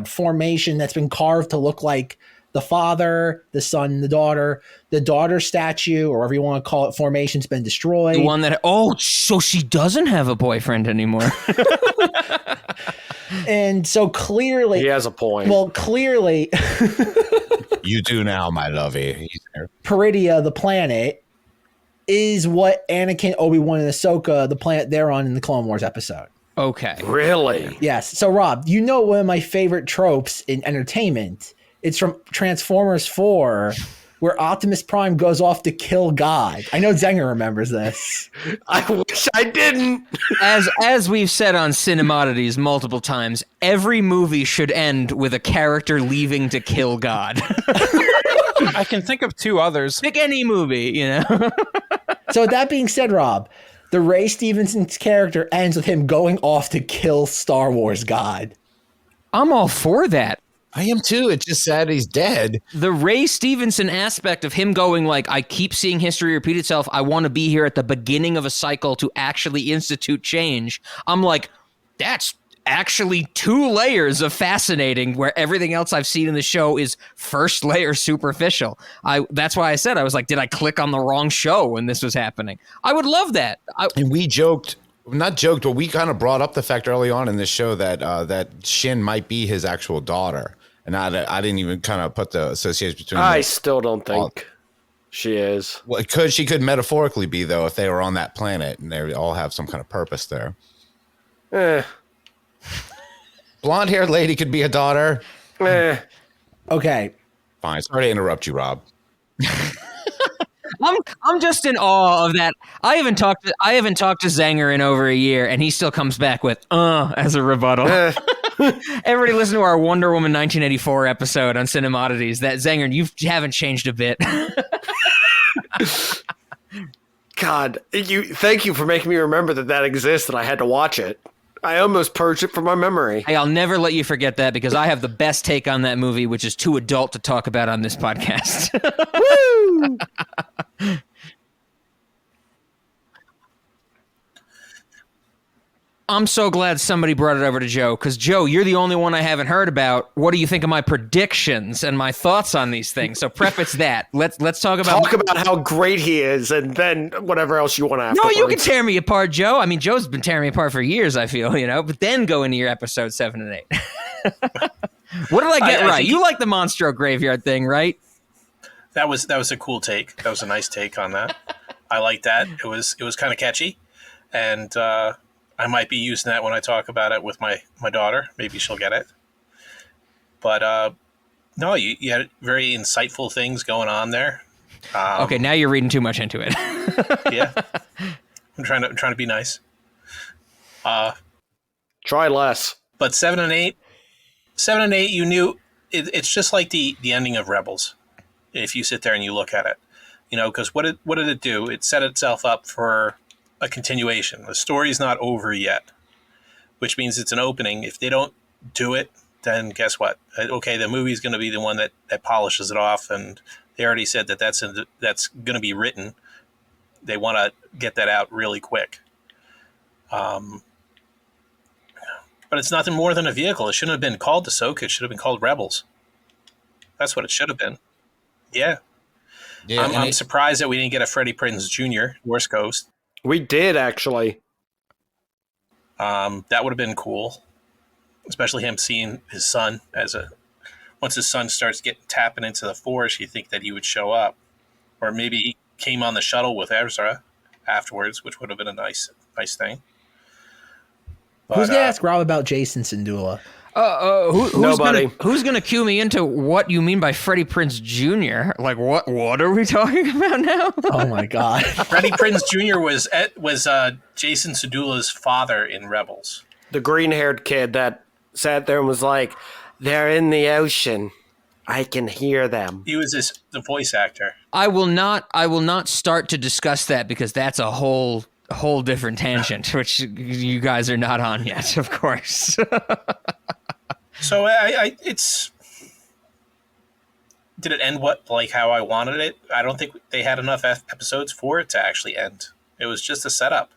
formation that's been carved to look like the father, the son, the daughter. The daughter statue, or whatever you want to call it, formation's been destroyed. The one that, so she doesn't have a boyfriend anymore. And so clearly, He has a point. well, clearly, You do now, my lovey. He's there. Peridia, the planet, is what Anakin, Obi-Wan, and Ahsoka, the planet they're on in the Clone Wars episode. Okay. Really? Yes. So, Rob, you know one of my favorite tropes in entertainment. It's from Transformers 4, where Optimus Prime goes off to kill God. I know Zenger remembers this. I wish I didn't. As we've said on Cinemoddities multiple times, every movie should end with a character leaving to kill God. I can think of two others. Pick any movie, you know. So with that being said, Rob, the Ray Stevenson's character ends with him going off to kill Star Wars God. I'm all for that. I am too. It's just sad he's dead. The Ray Stevenson aspect of him going like, I keep seeing history repeat itself. I want to be here at the beginning of a cycle to actually institute change. I'm like, that's actually 2 layers of fascinating, where everything else I've seen in the show is first layer superficial. That's why I said, I was like, did I click on the wrong show when this was happening? I would love that. And we joked, not joked, but we kind of brought up the fact early on in this show that that Shin might be his actual daughter. And I didn't even kind of put the association between I still don't think she is. Well, she could metaphorically be, though, if they were on that planet and they all have some kind of purpose there. Blonde-haired lady could be a daughter. Okay. Fine. Sorry to interrupt you, Rob. I'm just in awe of that. I haven't talked to Zenger in over a year, and he still comes back with as a rebuttal. Everybody listen to our Wonder Woman 1984 episode on Cinemoddities. That Zenger, you haven't changed a bit. God, thank you for making me remember that exists and I had to watch it. I almost purged it from my memory. Hey, I'll never let you forget that, because I have the best take on that movie, which is too adult to talk about on this podcast. Woo! I'm so glad somebody brought it over to Joe, because Joe, you're the only one I haven't heard about. What do you think of my predictions and my thoughts on these things? So preface that. Let's talk about how great he is, and then whatever else you want to. No, you can tear me apart, Joe. I mean, Joe's been tearing me apart for years, I feel, but then go into your episode 7 and 8. What did I get right? You like the Monstro Graveyard thing, right? That was a cool take. That was a nice take on that. I like that. It was kind of catchy, and I might be using that when I talk about it with my daughter. Maybe she'll get it. But no, you had very insightful things going on there. Okay, now you're reading too much into it. Yeah, I'm trying to be nice. Try less. But 7 and 8, you knew it's just like the ending of Rebels. If you sit there and you look at it, because what did it do? It set itself up for a continuation. The story's not over yet, which means it's an opening. If they don't do it, then guess what? Okay, the movie's going to be the one that polishes it off, and they already said that's going to be written. They want to get that out really quick. But it's nothing more than a vehicle. It shouldn't have been called Ahsoka. It should have been called Rebels. That's what it should have been. Yeah. I'm surprised that we didn't get a Freddie Prinze Jr. Force Ghost. We did, actually. That would have been cool, especially him seeing his son once his son starts tapping into the Force, you think that he would show up, or maybe he came on the shuttle with Ezra afterwards, which would have been a nice thing. But, who's gonna ask Rob about Jason Syndulla? Nobody. Who's gonna cue me into what you mean by Freddie Prinze Jr.? Like, what are we talking about now? Oh my God. Freddie Prinze Jr. was Jason Syndulla's father in Rebels. The green-haired kid that sat there and was like, "They're in the ocean. I can hear them." He was the voice actor. I will not start to discuss that, because that's a whole different tangent, which you guys are not on yet, of course. So did it end how I wanted it? I don't think they had enough episodes for it to actually end. It was just a setup.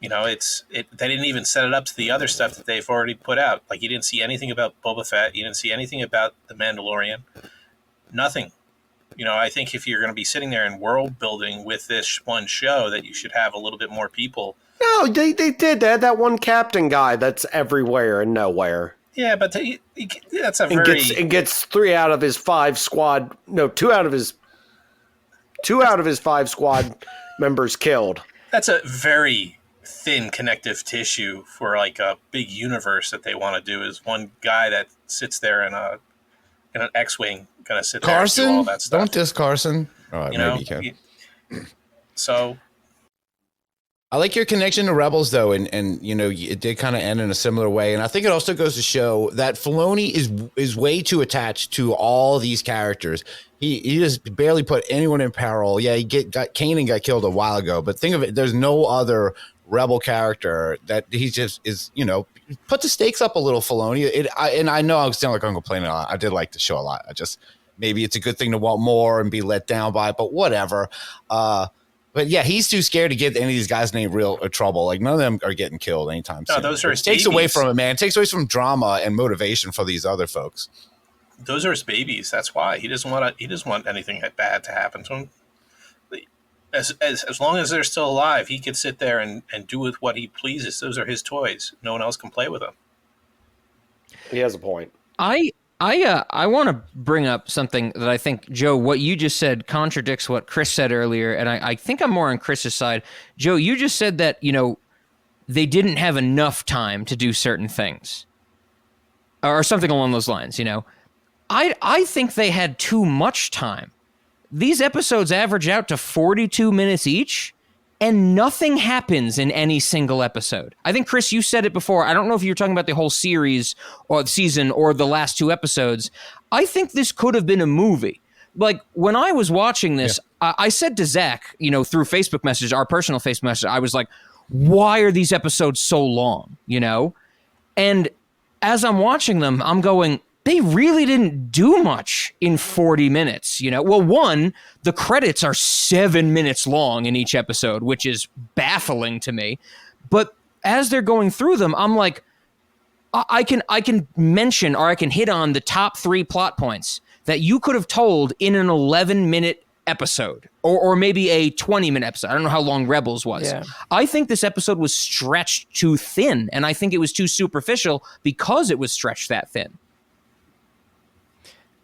They didn't even set it up to the other stuff that they've already put out. Like, you didn't see anything about Boba Fett. You didn't see anything about The Mandalorian. Nothing. I think if you're going to be sitting there and world building with this one show, that you should have a little bit more people. No, they did. They had that one captain guy that's everywhere and nowhere. Yeah, but that's a very... And gets 3 out of his 5 squad... No, 2 out of his 5 squad members killed. That's a very thin connective tissue for like a big universe that they want to do, is one guy that sits there in a in an X-wing going to sit there and do all Carson, that stuff? don't diss Carson. All right, You know, maybe you can. so I like your connection to Rebels, though, and you know, it did kind of end in a similar way. And I think it also goes to show that Filoni is way too attached to all these characters. He just barely put anyone in peril. Yeah, Kanan got killed a while ago, but think of it, there's no other Rebel character that he just is, you know, put the stakes up a little, Filoni. And I know I sound like I'm complaining a lot. I did like the show a lot. I just, maybe it's a good thing to want more and be let down by it, but whatever. But yeah, he's too scared to get any of these guys in any real trouble. Like, none of them are getting killed anytime soon. those are It takes away from it, man. It takes away from drama and motivation for these other folks. those are his babies. That's why he doesn't want anything bad to happen to him. As long as they're still alive, he could sit there and do with what he pleases. Those are his toys. No one else can play with them. He has a point. I want to bring up something that I think, Joe, what you just said contradicts what Chris said earlier, and I think I'm more on Chris's side. Joe, you just said that, you know, they didn't have enough time to do certain things, or something along those lines, you know. I think they had too much time. These episodes average out to 42 minutes each, and nothing happens in any single episode. I think, Chris, you said it before. I don't know if you were talking about the whole series or the season or the last two episodes. I think this could have been a movie. Like, when I was watching this, I said to Zack, you know, through Facebook message, our personal Facebook message, I was like, why are these episodes so long, you know? And as I'm watching them, I'm going, they really didn't do much in 40 minutes, you know? Well, one, the credits are 7 minutes long in each episode, which is baffling to me. But as they're going through them, I'm like, I can mention, or I can hit on the top 3 plot points that you could have told in an 11-minute episode, or maybe a 20-minute episode. I don't know how long Rebels was. Yeah. I think this episode was stretched too thin, and I think it was too superficial because it was stretched that thin.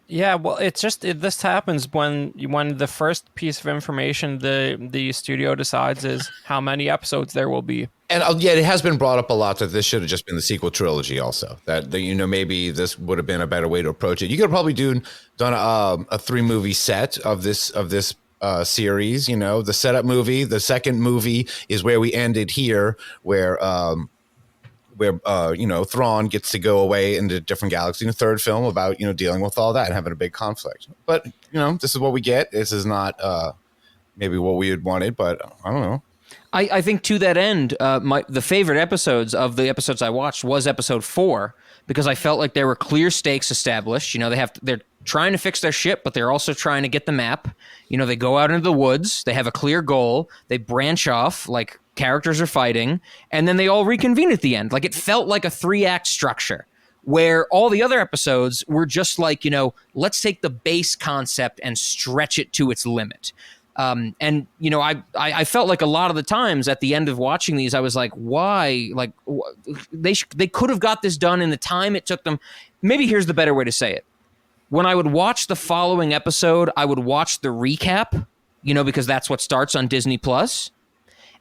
Yeah, well, this happens when the first piece of information the studio decides is how many episodes there will be. And yeah, it has been brought up a lot that this should have just been the sequel trilogy. Also, that you know, maybe this would have been a better way to approach it. You could have probably done a 3-movie set of this series. You know, the setup movie, the second movie is where we ended here, where you know, Thrawn gets to go away into a different galaxy in the third film about, you know, dealing with all that and having a big conflict. But, you know, this is what we get. This is not maybe what we had wanted, but I don't know. I think to that end, the favorite episodes of the episodes I watched was episode 4, because I felt like there were clear stakes established. You know, they're trying to fix their ship, but they're also trying to get the map. You know, they go out into the woods. They have a clear goal. They branch off, like characters are fighting, and then they all reconvene at the end. Like, it felt like a 3-act structure, where all the other episodes were just like, you know, let's take the base concept and stretch it to its limit. And, you know, I felt like a lot of the times at the end of watching these, I was like, why? Like, they could have got this done in the time it took them. Maybe here's the better way to say it. When I would watch the following episode, I would watch the recap, you know, because that's what starts on Disney Plus.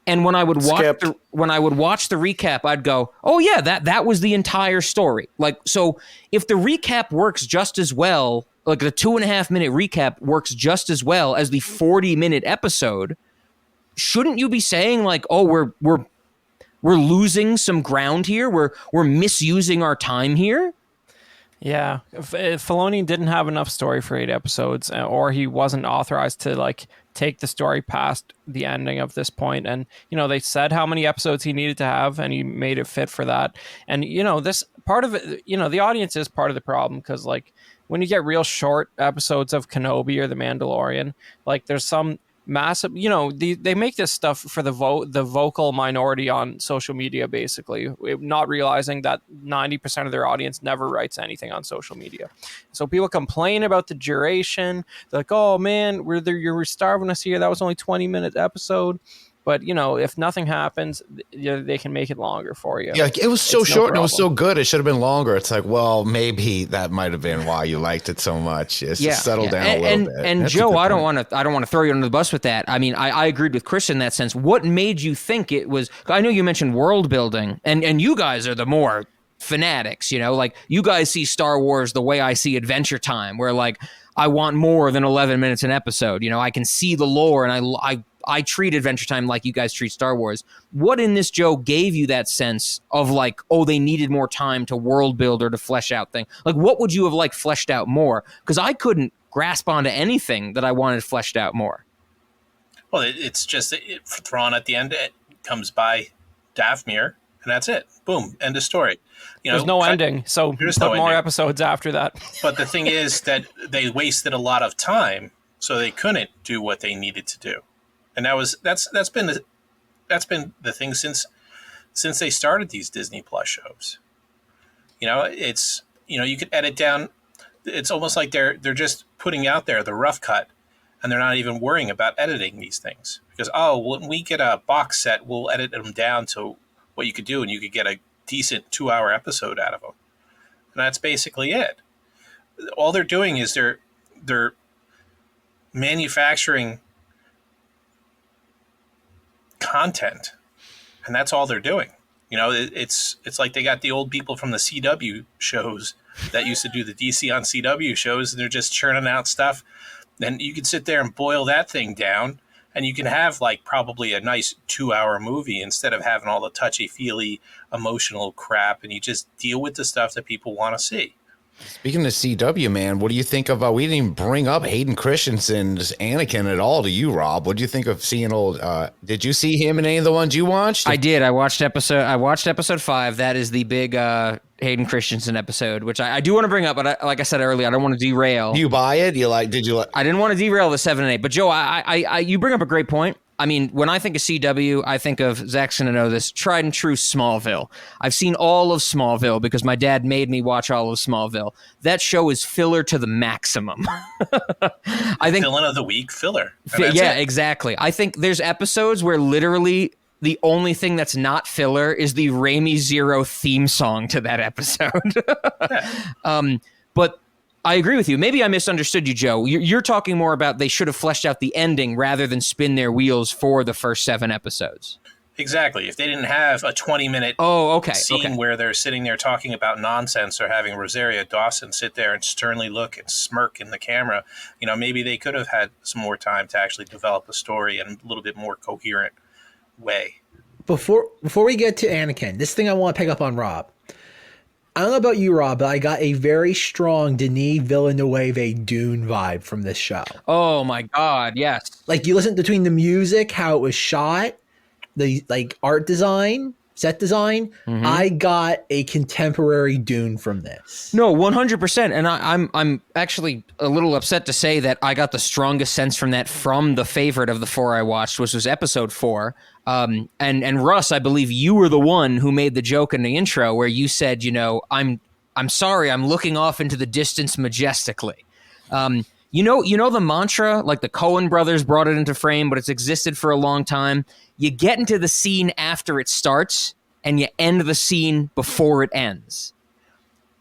And when I would watch the recap, I'd go, oh yeah, that was the entire story. Like, so if the recap works just as well, like the 2.5-minute recap works just as well as the 40-minute episode, shouldn't you be saying like, oh, we're losing some ground here, we're misusing our time here? Yeah, Filoni didn't have enough story for 8 episodes, or he wasn't authorized to like take the story past the ending of this point. And, you know, they said how many episodes he needed to have, and he made it fit for that. And, you know, this part of it, you know, the audience is part of the problem, because like when you get real short episodes of Kenobi or The Mandalorian, like there's some massive, you know, they make this stuff for the vocal minority on social media, basically, not realizing that 90% of their audience never writes anything on social media. So people complain about the duration. They're like, oh man, you're starving us here. That was only 20-minute episode. But, you know, if nothing happens, they can make it longer for you. Yeah, it was so short and it was so good. It should have been longer. It's like, well, maybe that might have been why you liked it so much. It's just settle down a little bit. And Joe, I don't want to throw you under the bus with that. I mean, I agreed with Chris in that sense. What made you think it was? I know you mentioned world building, and you guys are the more fanatics, you know, like you guys see Star Wars the way I see Adventure Time, where like I want more than 11 minutes an episode. You know, I can see the lore, and I treat Adventure Time like you guys treat Star Wars. What in this, Joe, gave you that sense of like, oh, they needed more time to world build or to flesh out thing? Like, what would you have like fleshed out more? Because I couldn't grasp onto anything that I wanted fleshed out more. Well, it's just Thrawn at the end. It comes by Dathomir, and that's it. Boom, end of story. You know, There's no ending, so there's put no more ending. episodes after that. But the thing is that they wasted a lot of time, so they couldn't do what they needed to do, and that's been the thing since they started these Disney Plus shows. You know, it's, you know, you could edit down. It's almost like they're just putting out there the rough cut, and they're not even worrying about editing these things, because when we get a box set, we'll edit them down to what you could do, and you could get a decent 2-hour episode out of them. And that's basically it. All they're doing is they're manufacturing content, and that's all they're doing. You know, it's like they got the old people from the CW shows that used to do the DC on CW shows, and they're just churning out stuff. Then you can sit there and boil that thing down, and you can have like probably a nice 2-hour movie instead of having all the touchy-feely emotional crap, and you just deal with the stuff that people want to see. Speaking of CW, man, what do you think of? We didn't even bring up Hayden Christensen's Anakin at all to you, Rob. What do you think of seeing old? Did you see him in any of the ones you watched? I did. I watched episode 5. That is the big Hayden Christensen episode, which I do want to bring up, but like I said earlier, I don't want to derail. Do you buy it? I didn't want to derail the 7 and 8, but Joe, you bring up a great point. I mean, when I think of CW, I think of, Zack's going to know this, tried and true Smallville. I've seen all of Smallville because my dad made me watch all of Smallville. That show is filler to the maximum. I think Villain of the week, filler. Exactly. I think there's episodes where literally the only thing that's not filler is the Raimi Zero theme song to that episode. But I agree with you. Maybe I misunderstood you, Joe. You're talking more about they should have fleshed out the ending rather than spin their wheels for the first 7 episodes. Exactly. If they didn't have a 20-minute scene where they're sitting there talking about nonsense, or having Rosario Dawson sit there and sternly look and smirk in the camera, you know, maybe they could have had some more time to actually develop a story in a little bit more coherent way. Before we get to Anakin, this thing I want to pick up on Rob. I don't know about you, Rob, but I got a very strong Denis Villeneuve Dune vibe from this show. Oh my God, yes. Like, you listen between the music, how it was shot, the like art design, set design. Mm-hmm. I got a contemporary Dune from this. No, 100%. And I'm actually a little upset to say that I got the strongest sense from that from the favorite of the 4 I watched, which was episode 4. And Russ, I believe you were the one who made the joke in the intro where you said, you know, I'm sorry, I'm looking off into the distance majestically. You know the mantra, like the Coen brothers brought it into frame, but it's existed for a long time. You get into the scene after it starts, and you end the scene before it ends.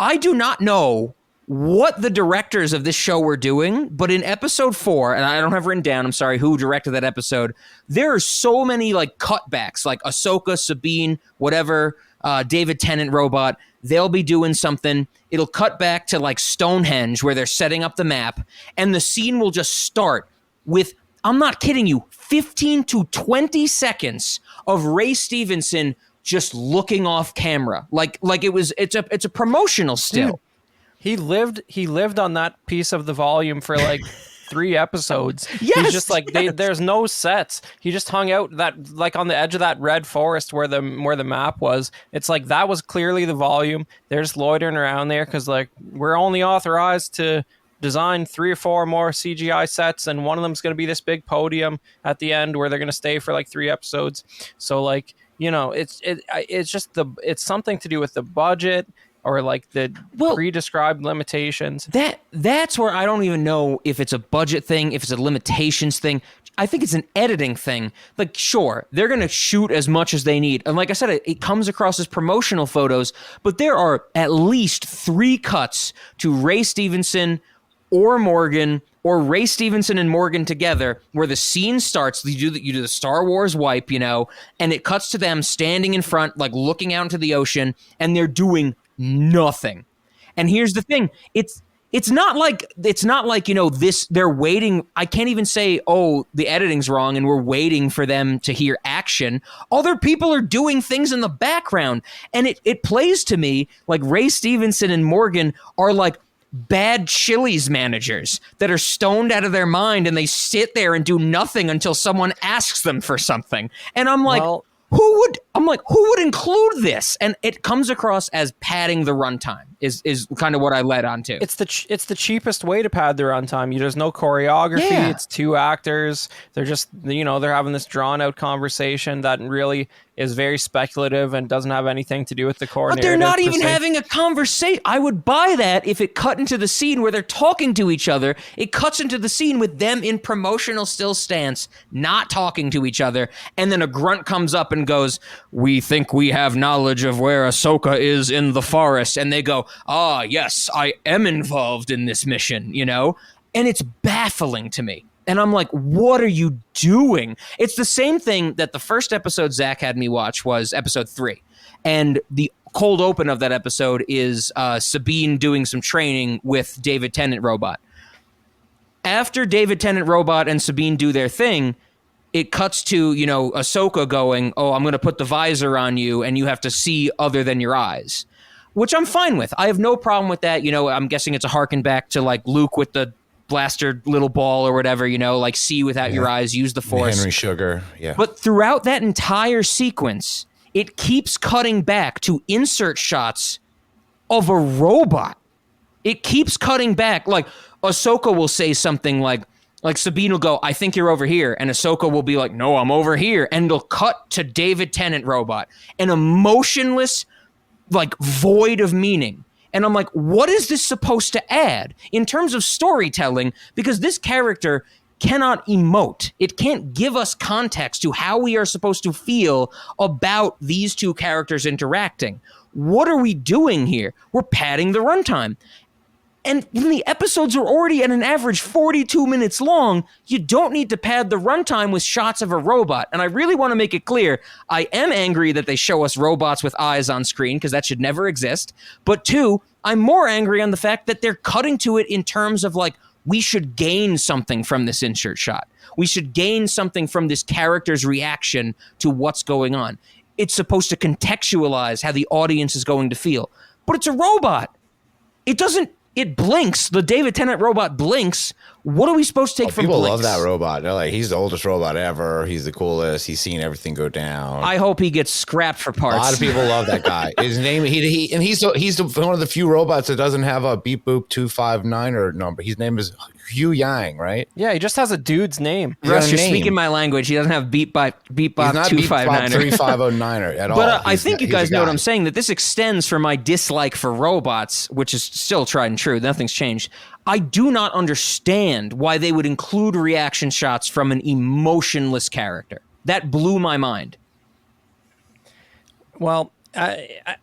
I do not know what the directors of this show were doing, but in episode 4, and I don't have written down, I'm sorry, who directed that episode, there are so many like cutbacks, like Ahsoka, Sabine, whatever, David Tennant robot, they'll be doing something. It'll cut back to like Stonehenge where they're setting up the map, and the scene will just start with, I'm not kidding you, 15 to 20 seconds of Ray Stevenson just looking off camera. Like it's a promotional still. Dude, he lived on that piece of the volume for like 3 episodes. Yes, he's just like there's no sets. He just hung out that like on the edge of that red forest where the map was. It's like that was clearly the volume. They're just loitering around there because like we're only authorized to design 3 or 4 more CGI sets, and one of them's going to be this big podium at the end where they're going to stay for like 3 episodes. So like, you know, it's just it's something to do with the budget or like the pre-described limitations. That's where I don't even know if it's a budget thing, if it's a limitations thing. I think it's an editing thing. Like, sure, they're going to shoot as much as they need. And like I said, it comes across as promotional photos, but there are at least 3 cuts to Ray Stevenson or Morgan, or Ray Stevenson and Morgan together, where the scene starts, you do the Star Wars wipe, you know, and it cuts to them standing in front, like looking out into the ocean, and they're doing nothing. And here's the thing. It's not like this, they're waiting. I can't even say, oh, the editing's wrong and we're waiting for them to hear action. Other people are doing things in the background. And it plays to me like Ray Stevenson and Morgan are like bad Chili's managers that are stoned out of their mind and they sit there and do nothing until someone asks them for something. And I'm like, who would include this? And it comes across as padding the runtime is kind of what I led on to. It's the cheapest way to pad the runtime. There's no choreography. Yeah. It's two actors. They're just, they're having this drawn out conversation that really is very speculative and doesn't have anything to do with the core But they're narrative not per even se. having a conversation. I would buy that if it cut into the scene where they're talking to each other. It cuts into the scene with them in promotional still stance, not talking to each other. And then a grunt comes up and goes, "We think we have knowledge of where Ahsoka is in the forest." And they go, "Ah, yes, I am involved in this mission," And it's baffling to me. And I'm like, what are you doing? It's the same thing that the first episode Zack had me watch was episode 3. And the cold open of that episode is Sabine doing some training with David Tennant Robot. After David Tennant Robot and Sabine do their thing, it cuts to, Ahsoka going, "Oh, I'm going to put the visor on you and you have to see other than your eyes," which I'm fine with. I have no problem with that. I'm guessing it's a harken back to like Luke with the blaster little ball or whatever, like see without your eyes, use the Force. Henry Sugar, yeah. But throughout that entire sequence, it keeps cutting back to insert shots of a robot. It keeps cutting back. Like Ahsoka will say something like Sabine will go, "I think you're over here." And Ahsoka will be like, "No, I'm over here." And it'll cut to David Tennant Robot, an emotionless, like void of meaning. And I'm like, what is this supposed to add in terms of storytelling? Because this character cannot emote. It can't give us context to how we are supposed to feel about these two characters interacting. What are we doing here? We're padding the runtime. And when the episodes are already at an average 42 minutes long, you don't need to pad the runtime with shots of a robot. And I really want to make it clear, I am angry that they show us robots with eyes on screen, because that should never exist. But 2, I'm more angry on the fact that they're cutting to it in terms of like, we should gain something from this insert shot. We should gain something from this character's reaction to what's going on. It's supposed to contextualize how the audience is going to feel. But it's a robot. It blinks. The David Tennant Robot blinks. What are we supposed to take from people blinks? love that robot. They're like, he's the oldest robot ever. He's the coolest. He's seen everything go down. I hope he gets scrapped for parts. A lot of people love that guy. His name, he's one of the few robots that doesn't have a beep boop 259 number. His name is Hugh Yang, right? Yeah, he just has a dude's name. Russ, you're speaking my language. He doesn't have beep bop 259 3509 at all. But I think you guys know what I'm saying, that this extends for my dislike for robots, which is still tried and true. Nothing's changed. I do not understand why they would include reaction shots from an emotionless character. That blew my mind. Well,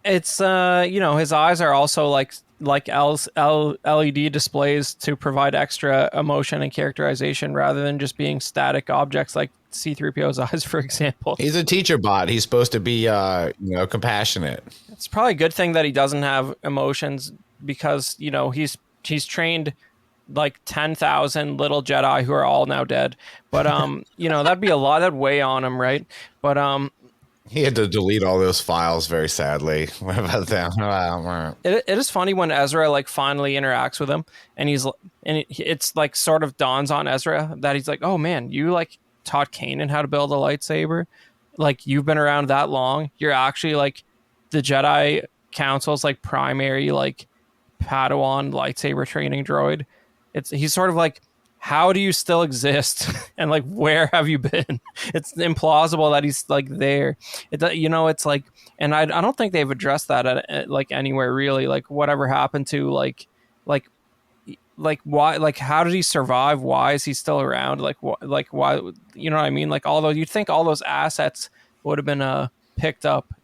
it's his eyes are also like LED displays to provide extra emotion and characterization rather than just being static objects like C-3PO's eyes, for example. He's a teacher bot. He's supposed to be compassionate. It's probably a good thing that he doesn't have emotions, because he's trained like 10,000 little Jedi who are all now dead. But that'd be a lot. That'd weigh on him, right? But he had to delete all those files very sadly. What about that? it is funny when Ezra like finally interacts with him, and it's like sort of dawns on Ezra that he's like, "Oh man, you like taught Kanan how to build a lightsaber? Like, you've been around that long. You're actually like the Jedi Council's like primary like Padawan lightsaber training droid." He's sort of like, how do you still exist? And like, where have you been? It's implausible that he's like there. It's like, and I don't think they've addressed that at like anywhere really. Like, whatever happened to like why, like, how did he survive? Why is he still around? Like why, you know what I mean? Like, you'd think all those assets would have been picked up.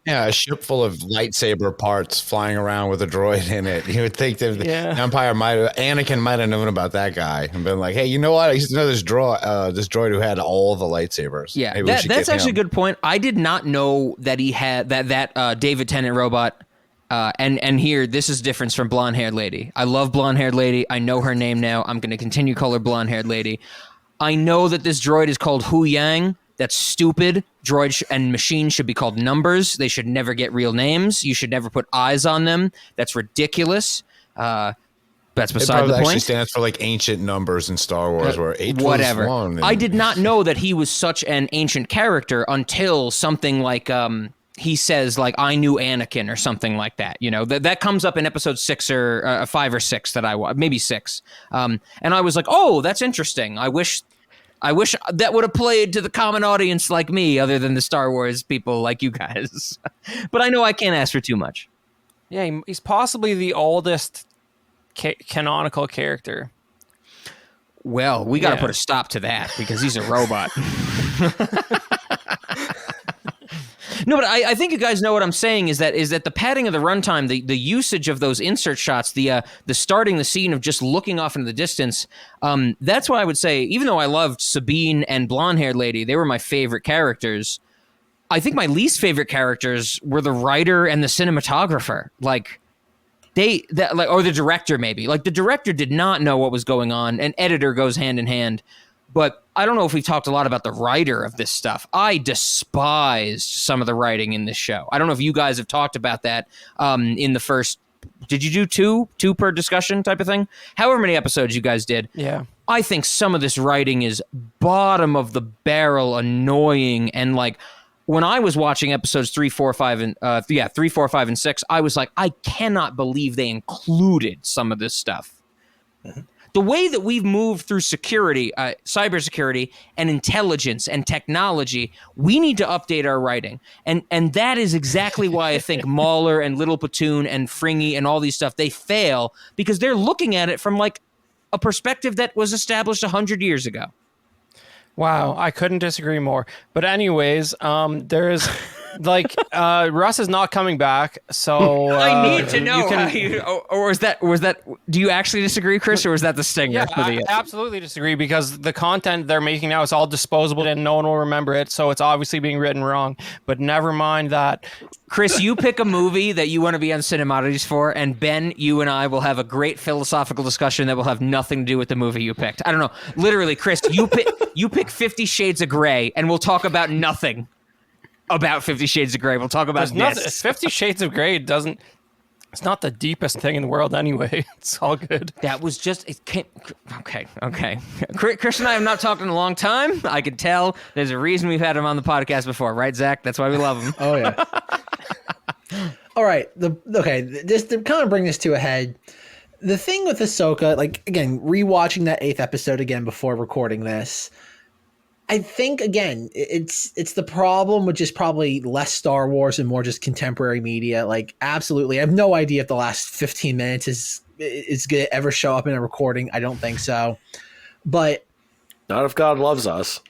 Yeah, a ship full of lightsaber parts flying around with a droid in it. You would think that the Empire Anakin might have known about that guy and been like, "Hey, you know what? I used to know this droid who had all the lightsabers." Yeah, that's actually a good point. I did not know that he had that David Tennant Robot And here, this is difference from blonde-haired lady. I love blonde-haired lady. I know her name now. I'm going to continue to call her blonde-haired lady. I know that this droid is called Hu Yang. That's stupid. Droids and machines should be called numbers. They should never get real names. You should never put eyes on them. That's ridiculous. That's beside the point. It actually stands for like ancient numbers in Star Wars, where 8 whatever. was 1. I did not know that he was such an ancient character until something like he says like I knew Anakin or something like that. You know that comes up in episode 6 or 5 or 6 that I watched, maybe 6. And I was like, oh, that's interesting. I wish that would have played to the common audience like me, other than the Star Wars people like you guys. But I know I can't ask for too much. Yeah, he's possibly the oldest canonical character. Well, we got to put a stop to that because he's a robot. No, but I think you guys know what I'm saying is that the padding of the runtime, the usage of those insert shots, the starting the scene of just looking off into the distance, that's why I would say, even though I loved Sabine and blonde-haired lady, they were my favorite characters. I think my least favorite characters were the writer and the cinematographer. Or the director maybe. Like the director did not know what was going on, and editor goes hand in hand. But I don't know if we've talked a lot about the writer of this stuff. I despised some of the writing in this show. I don't know if you guys have talked about that in the first. Did you do two per discussion type of thing? However many episodes you guys did. Yeah. I think some of this writing is bottom of the barrel annoying. And like when I was watching episodes 3, 4, 5, and 6, I was like, I cannot believe they included some of this stuff. Mm-hmm. The way that we've moved through security, cybersecurity, and intelligence and technology, we need to update our writing. And that is exactly why I think Mauler and Little Platoon and Fringy and all these stuff, they fail because they're looking at it from like a perspective that was established 100 years ago. Wow, I couldn't disagree more. But anyways, there's like Russ is not coming back, so I need to know. Or was that? Do you actually disagree, Chris, or was that the stinger? Yeah, I absolutely disagree because the content they're making now is all disposable and no one will remember it, so it's obviously being written wrong. But never mind that. Chris, you pick a movie that you want to be on Cinemoddities for, and Ben, you and I will have a great philosophical discussion that will have nothing to do with the movie you picked. I don't know. Literally, Chris, you pick 50 Shades of Grey, and we'll talk about nothing about 50 Shades of Grey. We'll talk about this. 50 Shades of Grey doesn't... It's not the deepest thing in the world anyway. It's all good. That was just... Okay. Chris and I have not talked in a long time. I can tell there's a reason we've had him on the podcast before. Right, Zach? That's why we love him. Oh, yeah. All right. Just to kind of bring this to a head, the thing with Ahsoka, like, again, rewatching that 8th episode again before recording this, I think, again, it's the problem with just probably less Star Wars and more just contemporary media. Like, absolutely. I have no idea if the last 15 minutes is going to ever show up in a recording. I don't think so. But not if God loves us.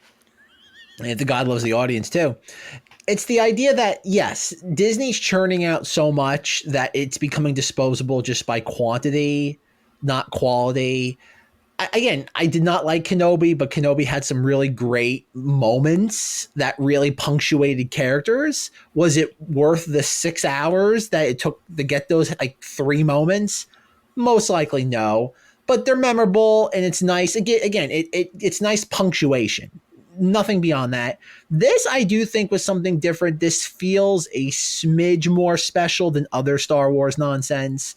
And if the God loves the audience, too. It's the idea that, yes, Disney's churning out so much that it's becoming disposable just by quantity, not quality. I did not like Kenobi, but Kenobi had some really great moments that really punctuated characters. Was it worth the 6 hours that it took to get those like 3 moments? Most likely no, but they're memorable and it's nice. Again, it's nice punctuation. Nothing beyond that. This I do think was something different. This feels a smidge more special than other Star Wars nonsense.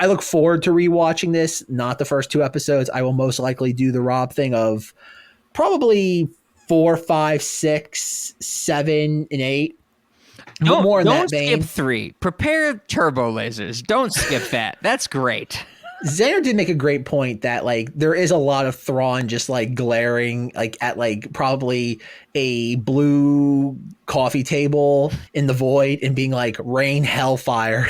I look forward to rewatching this, not the first 2 episodes. I will most likely do the Rob thing of probably 4, 5, 6, 7, and 8. Don't skip 3. Prepare turbo lasers. Don't skip that. That's great. Zenger did make a great point that like there is a lot of Thrawn just like glaring like at like probably a blue coffee table in the void and being like rain hellfire.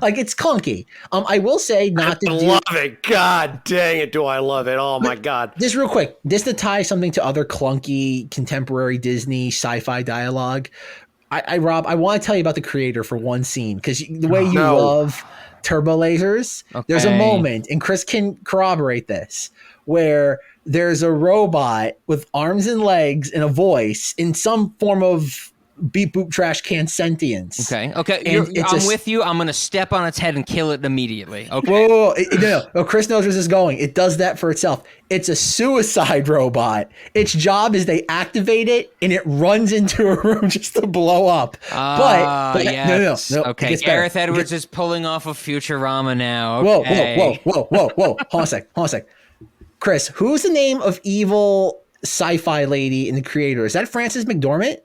Like it's clunky. I will say not to love it. God dang it, do I love it? Oh my God. Just real quick, just to tie something to other clunky contemporary Disney sci-fi dialogue. Rob, I want to tell you about the creator for one scene because the way you love turbo lasers, there's a moment, and Chris can corroborate this, where there's a robot with arms and legs and a voice in some form of beep boop trash can sentience. Okay. And I'm with you. I'm gonna step on its head and kill it immediately. Okay. Whoa. No. Chris knows where this is going. It does that for itself. It's a suicide robot. Its job is they activate it and it runs into a room just to blow up. But yes. no. Okay. Gareth Edwards is pulling off of Futurama now. Okay. Whoa. Hold on a sec. Chris, who's the name of evil sci-fi lady in The Creator? Is that Frances McDormand?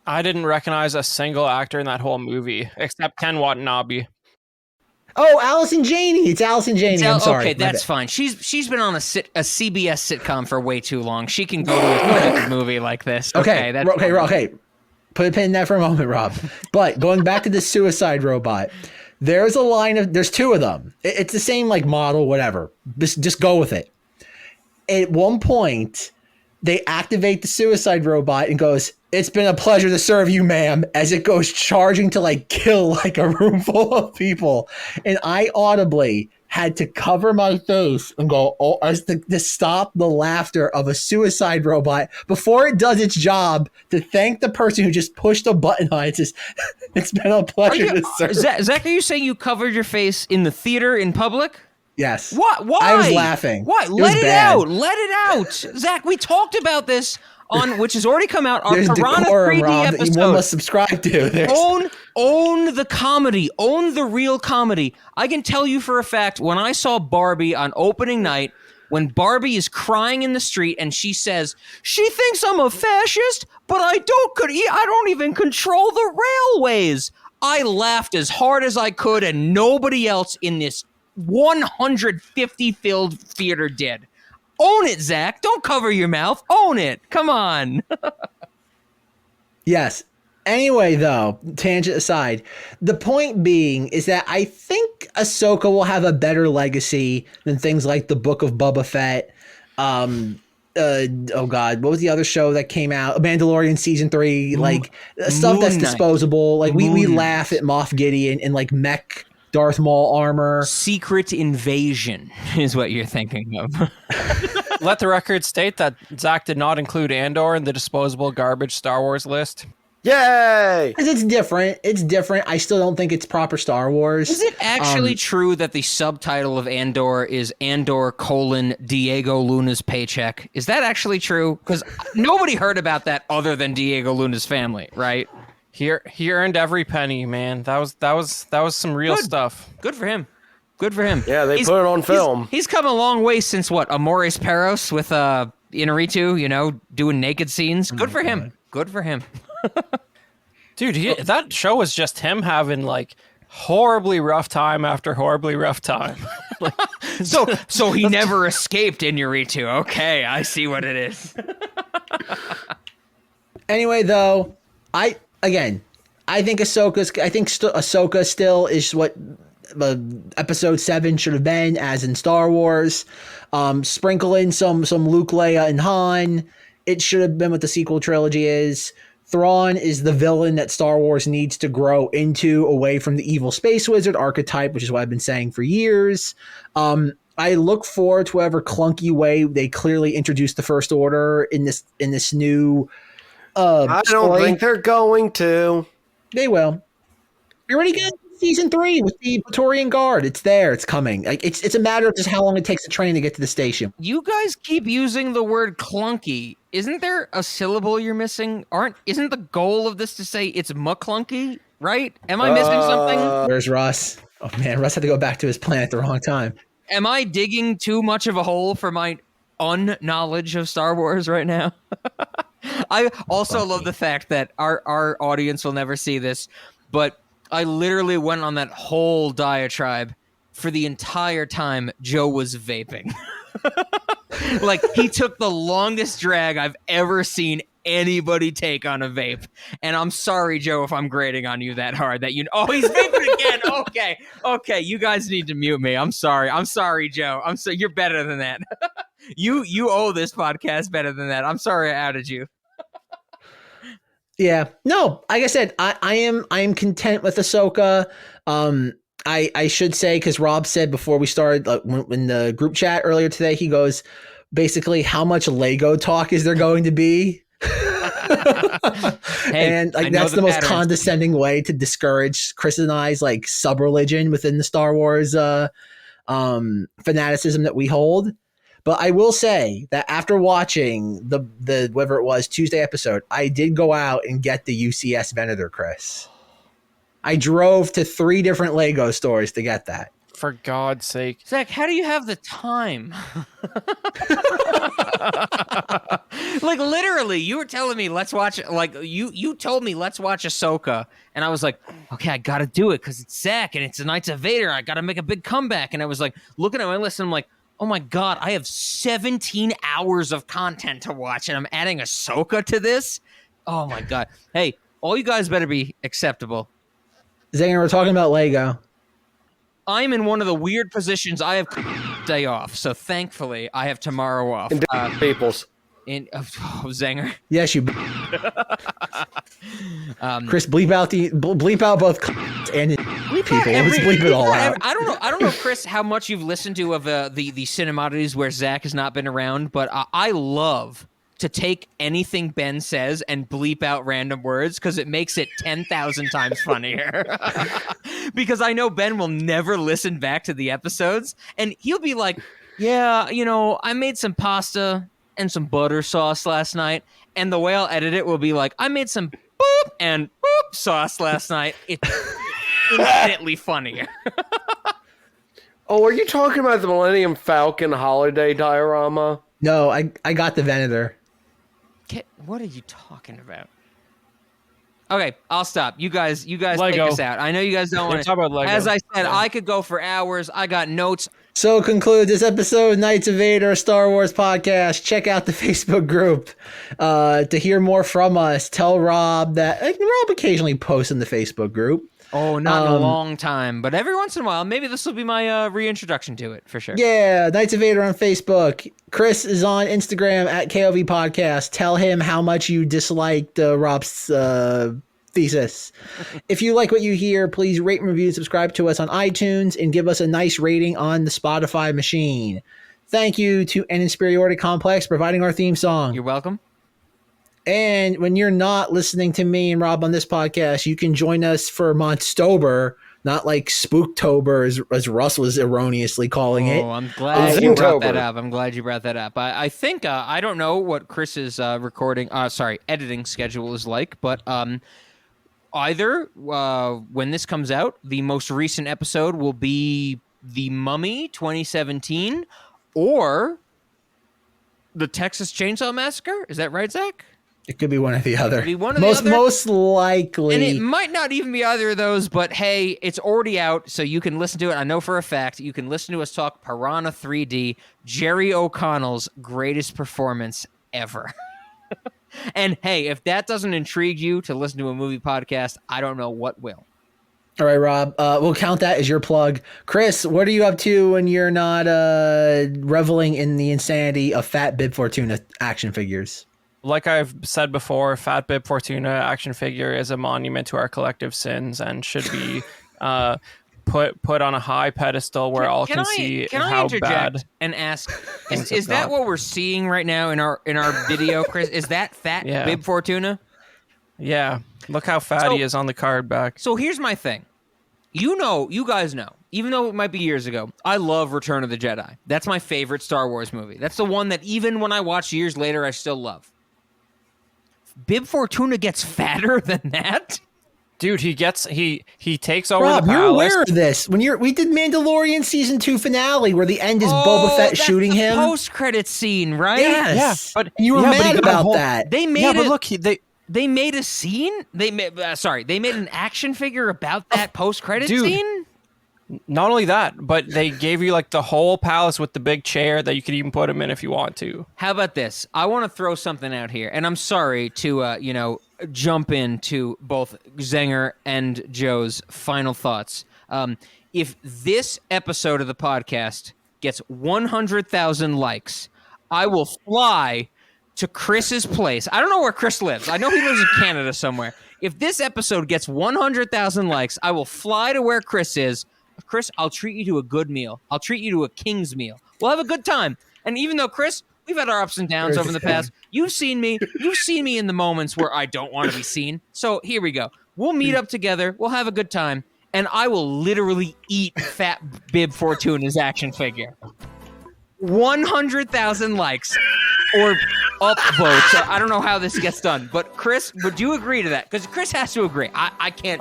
I didn't recognize a single actor in that whole movie except Ken Watanabe. Oh, Allison Janney. It's Allison Janney. I'm sorry. Okay, that's fine. She's been on a CBS sitcom for way too long. She can go to a movie like this. Okay. Put a pin in that for a moment, Rob. But going back to the suicide robot, there's two of them. It's the same like model, whatever. Just go with it. At one point, they activate the suicide robot and goes, "It's been a pleasure to serve you, ma'am," as it goes charging to like kill like a room full of people. And I audibly had to cover my face and go, as to stop the laughter of a suicide robot before it does its job to thank the person who just pushed a button on it. It's been a pleasure to serve. Zach, are you saying you covered your face in the theater in public? Yes. What? Why? I was laughing. Why? Let it out. Zach, we talked about this on, which has already come out, our There's Piranha decorum, 3D Rob, episode. that one must subscribe to. Own the comedy. Own the real comedy. I can tell you for a fact, when I saw Barbie on opening night, when Barbie is crying in the street and she says, she thinks I'm a fascist, but I don't even control the railways. I laughed as hard as I could, and nobody else in this 150 filled theater did. Own it, Zach. Don't cover your mouth. Own it. Come on. Yes. Anyway, though, tangent aside, the point being is that I think Ahsoka will have a better legacy than things like the Book of Boba Fett. Oh God, what was the other show that came out? Mandalorian season 3, like stuff that's disposable. Like we laugh at Moff Gideon and like mech Darth Maul armor. Secret Invasion is what you're thinking of. Let the record state that Zach did not include Andor in the disposable garbage Star Wars list. Yay! Because it's different. It's different. I still don't think it's proper Star Wars. Is it actually true that the subtitle of Andor is Andor : Diego Luna's paycheck? Is that actually true? Because nobody heard about that other than Diego Luna's family, right? He earned every penny, man. That was some real stuff. Good for him. Good for him. Yeah, they put it on film. He's come a long way since what? Amores Perros with Inarritu, doing naked scenes. Good for him. Good for him. Dude, that show was just him having like horribly rough time after horribly rough time. So he never escaped Inarritu. Okay, I see what it is. Anyway, though, I think Ahsoka still is what episode 7 should have been, as in Star Wars. Sprinkle in some Luke, Leia, and Han. It should have been what the sequel trilogy is. Thrawn is the villain that Star Wars needs to grow into, away from the evil space wizard archetype, which is what I've been saying for years. I look forward to whatever clunky way they clearly introduce the First Order in this new I don't story. think they're going to. They will. We already got season 3 with the Praetorian Guard. It's there. It's coming. Like it's a matter of just how long it takes the train to get to the station. You guys keep using the word clunky. Isn't there a syllable you're missing? Isn't the goal of this to say it's McClunky, right? Am I missing something? Where's Russ? Oh man, Russ had to go back to his plan at the wrong time. Am I digging too much of a hole for my unknowledge of Star Wars right now? I also love the fact that our audience will never see this, but I literally went on that whole diatribe for the entire time Joe was vaping. Like, he took the longest drag I've ever seen anybody take on a vape. And I'm sorry, Joe, if I'm grading on you that hard that he's vaping again. Okay. You guys need to mute me. I'm sorry, Joe. You're better than that. You owe this podcast better than that. I'm sorry I outed you. Yeah. No, like I said, I am content with Ahsoka. I should say, because Rob said before we started, when the group chat earlier today, he goes, basically, how much Lego talk is there going to be? And like that's the most patterns. condescending way to discourage Chris and I's like sub-religion within the Star Wars fanaticism that we hold. But I will say that after watching the whatever it was Tuesday episode, I did go out and get the UCS Venator, Chris. I drove to 3 different Lego stores to get that. For God's sake. Zach, how do you have the time? Like literally, you were telling me let's watch. Like you told me let's watch Ahsoka, and I was like, okay, I got to do it because it's Zack and it's the Knights of Vader. I got to make a big comeback. And I was like looking at my list, and I'm like, oh my God, I have 17 hours of content to watch, and I'm adding Ahsoka to this. Oh my God. Hey, all you guys better be acceptable. Zenger, we're talking about Lego. I'm in one of the weird positions. I have day off, so thankfully I have tomorrow off. And Peoples. Zenger. Yes, you. Chris, bleep out both and people. Let's bleep it all out. I don't know, Chris, how much you've listened to of the Cinemoddities where Zack has not been around, but I love to take anything Ben says and bleep out random words because it makes it 10,000 times funnier. Because I know Ben will never listen back to the episodes, and he'll be like, yeah, I made some pasta and some butter sauce last night, and the way I'll edit it will be like, I made some boop and boop sauce last night. It's infinitely funnier. Oh, are you talking about the Millennium Falcon holiday diorama? No, I got the Venator. What are you talking about? Okay, I'll stop. You guys take Lego. us out. I know you guys don't want to talk about Lego. As I said, I could go for hours. I got notes. So conclude this episode of Knights of Vader, Star Wars podcast. Check out the Facebook group to hear more from us. Tell Rob that Rob occasionally posts in the Facebook group. Oh, not in a long time, but every once in a while, maybe this will be my reintroduction to it for sure. Yeah, Knights of Vader on Facebook. Chris is on Instagram at KOV Podcast. Tell him how much you disliked Rob's thesis. If you like what you hear, please rate and review and subscribe to us on iTunes and give us a nice rating on the Spotify machine. Thank you to An Insperiority Complex providing our theme song. You're welcome. And when you're not listening to me and Rob on this podcast, you can join us for Monstober, not like Spooktober as Russ was erroneously calling it. Oh, I'm glad you brought that Inktober. up. I think, I don't know what Chris's editing schedule is like, but either when this comes out, the most recent episode will be The Mummy 2017 or the Texas Chainsaw Massacre. Is that right, Zach? It could be one or the other. Could be one or the other. Most likely. And it might not even be either of those, but hey, it's already out, so you can listen to it. I know for a fact you can listen to us talk Piranha 3D, Jerry O'Connell's greatest performance ever. And hey, if that doesn't intrigue you to listen to a movie podcast, I don't know what will. All right, Rob, we'll count that as your plug. Chris, what are you up to when you're not reveling in the insanity of Fat Bib Fortuna action figures? Like I've said before, Fat Bib Fortuna action figure is a monument to our collective sins and should be put on a high pedestal where all can see can I how interject bad and ask, is that what we're seeing right now in our video, Chris? Is that Fat Bib Fortuna? Yeah, look how fat he is on the card back. So here's my thing. You guys know, even though it might be years ago, I love Return of the Jedi. That's my favorite Star Wars movie. That's the one that even when I watch years later, I still love. Bib Fortuna gets fatter than that? Dude, he takes over Rob, the palace. you're aware of this. We did Mandalorian season 2 finale where the end is Boba Fett shooting him. Post-credit scene, right? Yes. Yeah, but you were mad he got about that. They made but look, they made a scene? They made an action figure about that post-credit scene? Not only that, but they gave you like the whole palace with the big chair that you could even put him in if you want to. How about this? I want to throw something out here, and I'm sorry to jump into both Zenger and Joe's final thoughts. If this episode of the podcast gets 100,000 likes, I will fly to Chris's place. I don't know where Chris lives. I know he lives in Canada somewhere. If this episode gets 100,000 likes, I will fly to where Chris is. Chris, I'll treat you to a good meal. I'll treat you to a king's meal. We'll have a good time. And even though, Chris, We've had our ups and downs over the past. You've seen me in the moments where I don't want to be seen. So here we go. We'll meet up together. We'll have a good time. And I will literally eat Fat Bib Fortuna's action figure. 100,000 likes or upvotes. I don't know how this gets done. But Chris, would you agree to that? Because Chris has to agree. I can't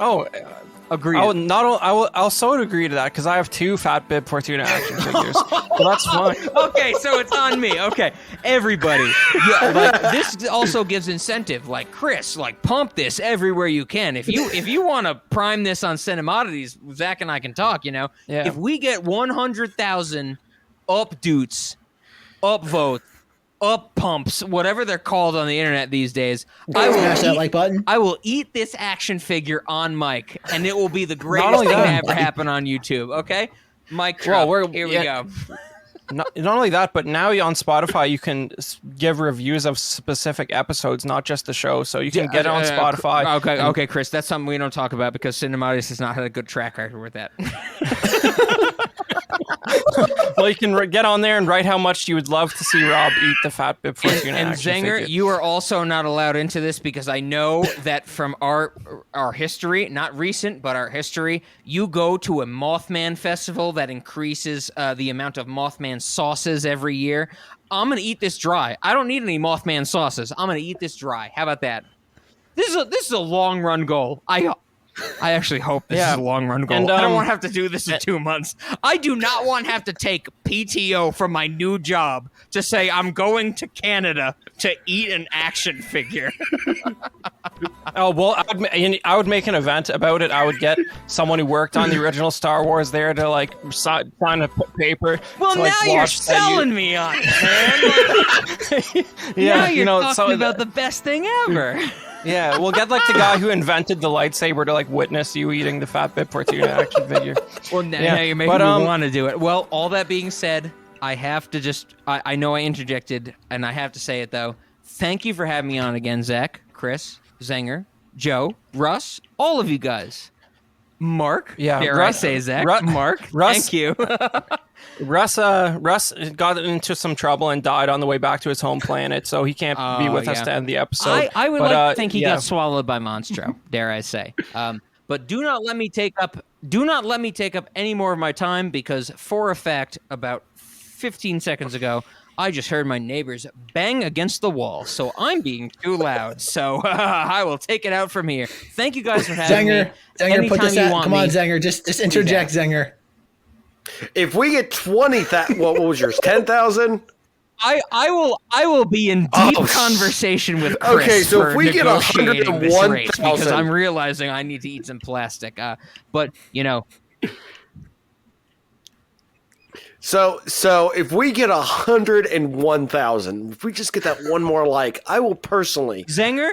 agree. I'll so agree to that because I have 2 Fat Bib Fortuna action figures. So that's fine. Okay, so it's on me. Okay, everybody. Yeah, like this also gives incentive. Like Chris, like pump this everywhere you can. If you want to prime this on Cinemoddities, Zach and I can talk. You know, if we get 100,000 updoots, upvotes, up pumps, whatever they're called on the internet these days, Smash that like button. I will eat this action figure on mic, and it will be the greatest thing to ever happen on YouTube. Okay, Mike. Here we go. Not only that, but now on Spotify you can give reviews of specific episodes, not just the show. So you can get it on Spotify. Okay, Chris, that's something we don't talk about because Cinemoddities has not had a good track record with that. Well, you can get on there and write how much you would love to see Rob eat the Fat Bib Fortuna and action Zenger, figure. you are also not allowed into this because I know that from our history, not recent, but our history, you go to a Mothman festival that increases the amount of Mothman sauces every year. I'm going to eat this dry. I don't need any Mothman sauces. I'm going to eat this dry. How about that? This is a long run goal. I actually hope this is a long-run goal. And, I don't want to have to do this in 2 months. I do not want to have to take PTO from my new job to say I'm going to Canada to eat an action figure. Oh, well, I would make an event about it. I would get someone who worked on the original Star Wars there to, like, sign a paper. Well, to, like, now you're selling me on it, man. Now you're talking about the best thing ever. Yeah, we'll get like the guy who invented the lightsaber to like witness you eating the Fat Bib Fortuna action figure. Well, now you're making me want to do it. Well, all that being said, I have to I know I interjected, and I have to say it though. Thank you for having me on again, Zach, Chris, Zenger, Joe, Russ, all of you guys. Mark, dare I say Zach? Mark, thank you. Russ got into some trouble and died on the way back to his home planet, so he can't be with us to end the episode. I would like to think he got swallowed by Monstro, dare I say. But do not let me take up any more of my time because for a fact, about 15 seconds ago, I just heard my neighbors bang against the wall, so I'm being too loud. So I will take it out from here. Thank you guys for having me. Zenger, put this out. Come on, Zenger, just interject, Zenger. If we get 20,000, what was yours? 10,000? I will be in deep conversation with Chris. Okay, so if we get 101,000, because I'm realizing I need to eat some plastic. But you know. So if we get 101,000, if we just get that one more like, I will personally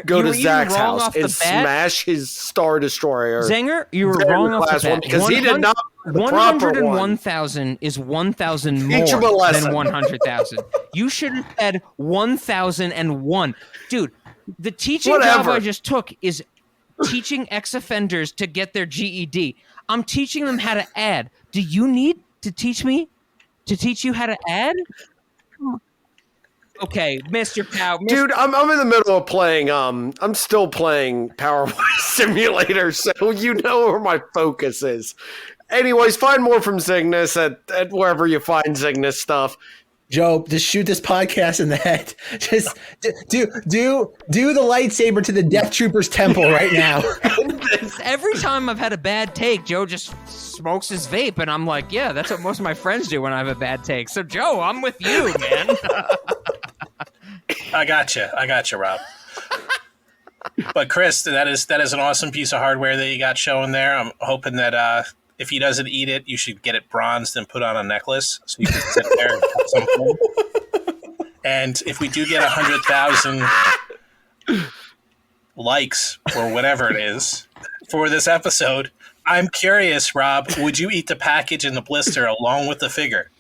go to Zach's house and smash his Star Destroyer. Zenger, you were wrong off the bat because he did not. 101,000 is 1,000 more than 100,000. You should have said 1,001, dude. The teaching job I just took is teaching ex-offenders to get their GED. I'm teaching them how to add. Do you need to teach me? To teach you how to add? Okay, Mr. Pow. Dude, I'm in the middle of playing, I'm still playing PowerPoint Simulator, so you know where my focus is. Anyways, find more from ZengThis at wherever you find ZengThis stuff. Joe, just shoot this podcast in the head. Just do the lightsaber to the Death Troopers temple right now. Every time I've had a bad take, Joe just smokes his vape, and I'm like, yeah, that's what most of my friends do when I have a bad take. So, Joe, I'm with you, man. I got you, Rob. But Chris, that is an awesome piece of hardware that you got showing there. I'm hoping that if he doesn't eat it, you should get it bronzed and put on a necklace so you can sit there and have some fun. And if we do get 100,000 likes or whatever it is for this episode, I'm curious, Rob, would you eat the package and the blister along with the figure?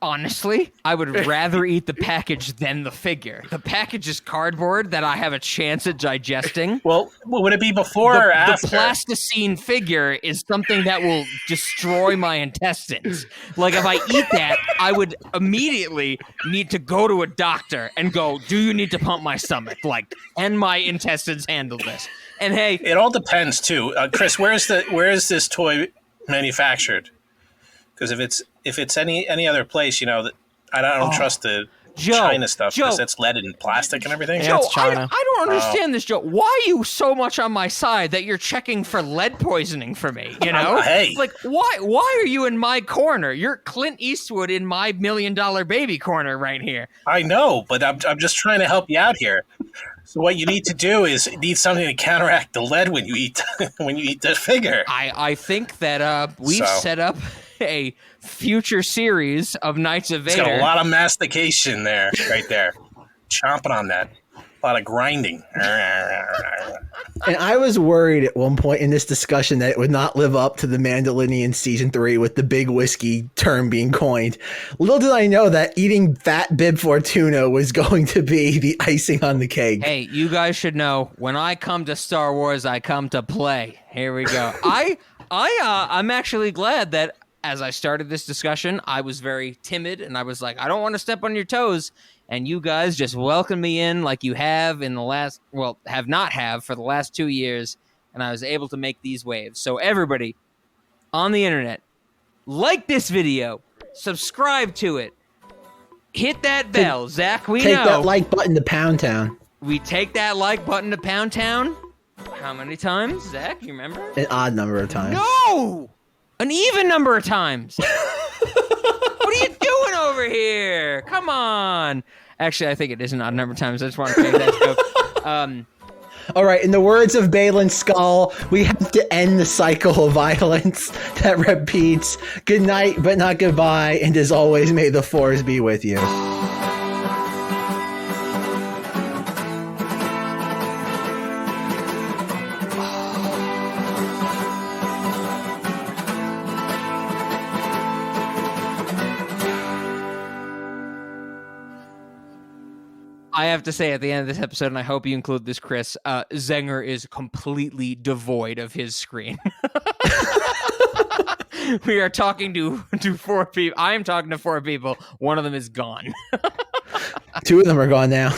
Honestly, I would rather eat the package than the figure. The package is cardboard that I have a chance at digesting. Well, would it be before or after? The plasticine figure is something that will destroy my intestines. Like, if I eat that, I would immediately need to go to a doctor and go, do you need to pump my stomach? Like, can my intestines handle this? And hey, it all depends too. Chris, where is this toy manufactured? Because if it's any other place, you know, I don't trust the China stuff because that's lead and plastic and everything. Joe, it's China. I don't understand this, Joe. Why are you so much on my side that you're checking for lead poisoning for me? You know, hey, like why are you in my corner? You're Clint Eastwood in my $1 million baby corner right here. I know, but I'm just trying to help you out here. So what you need to do is need something to counteract the lead when you eat the figure. I think that we've set up a future series of Knights of Vader. It's got a lot of mastication there, right there. Chomping on that. A lot of grinding. And I was worried at one point in this discussion that it would not live up to the Mandalorian season 3 with the big whiskey term being coined. Little did I know that eating fat Bib Fortuna was going to be the icing on the cake. Hey, you guys should know, when I come to Star Wars, I come to play. Here we go. I'm actually glad that as I started this discussion, I was very timid and I was like, I don't want to step on your toes. And you guys just welcomed me in like you have in the last, well, have not have for the last 2 years. And I was able to make these waves. So everybody on the internet, like this video, subscribe to it, hit that bell. Zach, we Take know. that like button to Pound Town. We take that like button to Pound Town. How many times, Zach? You remember? An odd number of times. No! An even number of times. What are you doing over here? Come on. Actually, I think it is an odd number of times. I just want to make that joke. All right, in the words of Balin Skull, we have to end the cycle of violence that repeats. Good night, but not goodbye. And as always, may the Force be with you. I have to say at the end of this episode, and I hope you include this, Chris, Zenger is completely devoid of his screen. We are talking to 4 people. I am talking to 4 people. One of them is gone. 2 of them are gone now.